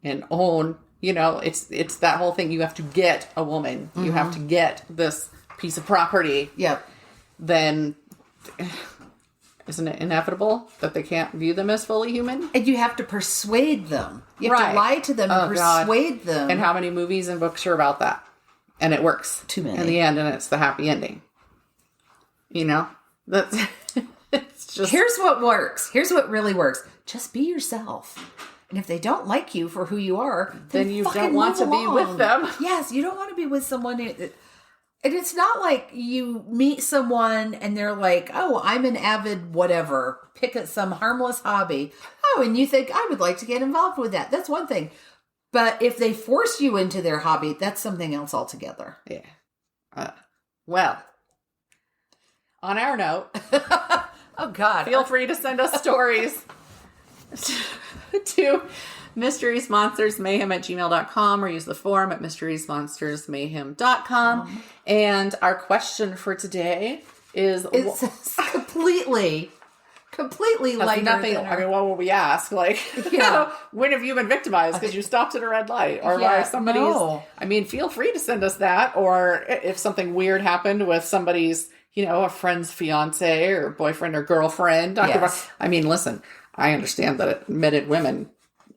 and own You know, it's that whole thing. You have to get a woman. You have to get this piece of property. Yep. Then isn't it inevitable that they can't view them as fully human? And you have to persuade them. You have to lie to them and persuade them. And how many movies and books are about that? And it works. Too many. In the end, and it's the happy ending. You know? That's it's just... Here's what works. Here's what really works. Just be yourself. And if they don't like you for who you are, then you don't want to be with them. Yes, you don't want to be with someone and it's not like you meet someone and they're like, oh, I'm an avid whatever. Pick at some harmless hobby. Oh, and you think, I would like to get involved with that. That's one thing. But if they force you into their hobby, that's something else altogether. Yeah. Well, on our note, oh, God. Feel free to send us stories to mysteriesmonstersmayhem@gmail.com or use the form at mysteriesmonstersmayhem.com. And our question for today is... It's completely like nothing. I mean, what will we ask? Like, when have you been victimized because you stopped at a red light? Or by somebody's... No. I mean, feel free to send us that. Or if something weird happened with somebody's, a friend's fiance or boyfriend or girlfriend. Yes. I mean, listen, I understand that admitted women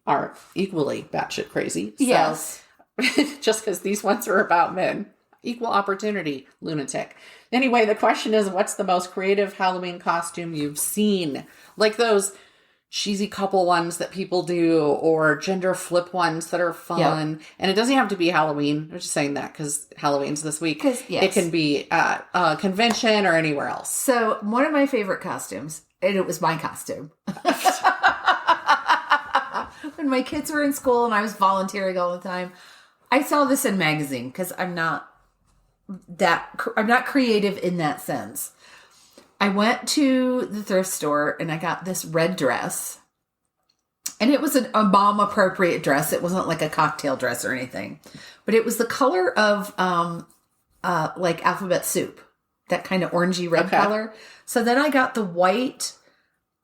are equally batshit crazy. So, yes. Just because these ones are about men. Equal opportunity lunatic. Anyway, the question is, what's the most creative Halloween costume you've seen? Like those cheesy couple ones that people do, or gender flip ones that are fun. Yep. And it doesn't have to be Halloween. I'm just saying that because Halloween's this week. Yes. It can be at a convention or anywhere else. So one of my favorite costumes, and it was my costume. When my kids were in school and I was volunteering all the time, I saw this in magazine because I'm not creative in that sense. I went to the thrift store and I got this red dress, and it was a mom appropriate dress. It wasn't like a cocktail dress or anything, but it was the color of like alphabet soup, that kind of orangey red color. So then I got the white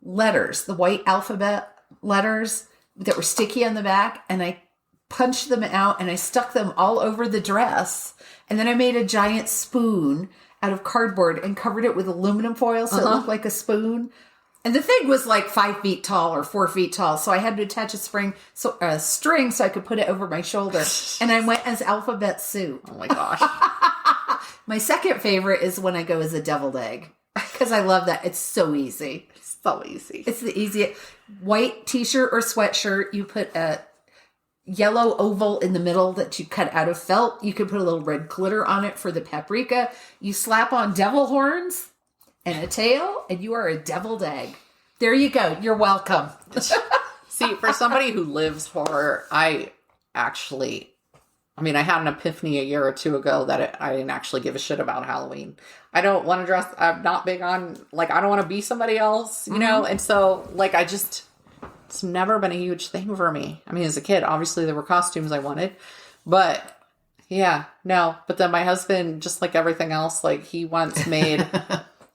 letters, the white alphabet letters that were sticky on the back, and I punched them out and I stuck them all over the dress. And then I made a giant spoon out of cardboard and covered it with aluminum foil so it looked like a spoon. And the thing was like 5 feet tall or 4 feet tall. So I had to attach a string so I could put it over my shoulder. And I went as alphabet soup. Oh my gosh. My second favorite is when I go as a deviled egg. Because I love that. It's so easy. So easy. It's the easiest. White t-shirt or sweatshirt. You put a yellow oval in the middle that you cut out of felt. You could put a little red glitter on it for the paprika. You slap on devil horns and a tail, and you are a deviled egg. There you go. You're welcome. See, for somebody who lives horror, I had an epiphany a year or two ago that I didn't actually give a shit about Halloween. I don't want to dress. I'm not big on, I don't want to be somebody else, you know? And so, it's never been a huge thing for me. I mean, as a kid, obviously there were costumes I wanted, but yeah, no. But then my husband, just like everything else, he once made,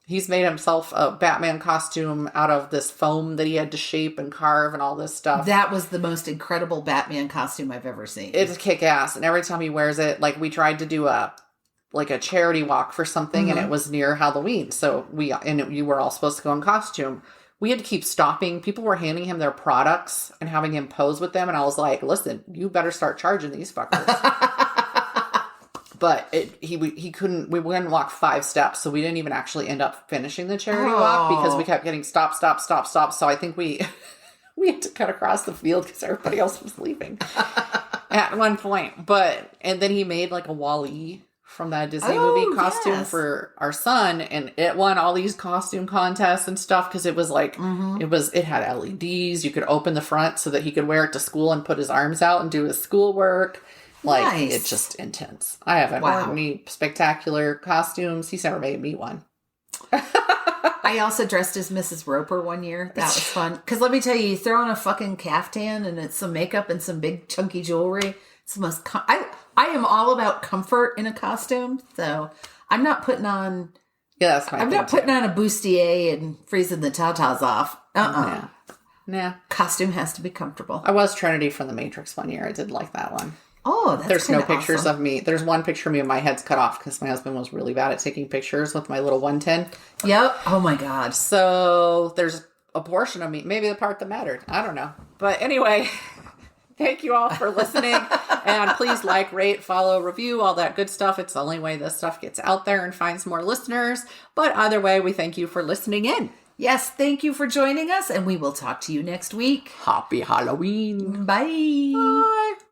he's made himself a Batman costume out of this foam that he had to shape and carve and all this stuff. That was the most incredible Batman costume I've ever seen. It's kick-ass. And every time he wears it, we tried to do a charity walk for something, and it was near Halloween. So you were all supposed to go in costume. We had to keep stopping. People were handing him their products and having him pose with them. And I was like, listen, you better start charging these fuckers. But he couldn't, we wouldn't walk 5 steps. So we didn't even actually end up finishing the charity walk because we kept getting stop. So I think we had to cut across the field because everybody else was leaving at one point. And then he made a Wall-E from that Disney movie costume for our son, and it won all these costume contests and stuff because it was it had LEDs. You could open the front so that he could wear it to school and put his arms out and do his schoolwork. Nice. It's just intense. I haven't worn any spectacular costumes. He's never made me one. I also dressed as Mrs. Roper one year. That was fun. Because let me tell you throw on a fucking caftan and it's some makeup and some big chunky jewelry. It's the most... I am all about comfort in a costume, so I'm not putting on... Yeah, that's my I'm not putting on a bustier and freezing the tatas off. Yeah. Nah. Costume has to be comfortable. I was Trinity from The Matrix one year. I did like that one. Oh, that's There's no kinda pictures awesome. of me. There's one picture of me and my head's cut off because my husband was really bad at taking pictures with my little 110. Yep. Oh my God. So there's a portion of me, maybe the part that mattered. I don't know. But anyway, thank you all for listening. And please like, rate, follow, review, all that good stuff. It's the only way this stuff gets out there and finds more listeners. But either way, we thank you for listening in. Yes, thank you for joining us, and we will talk to you next week. Happy Halloween. Bye. Bye.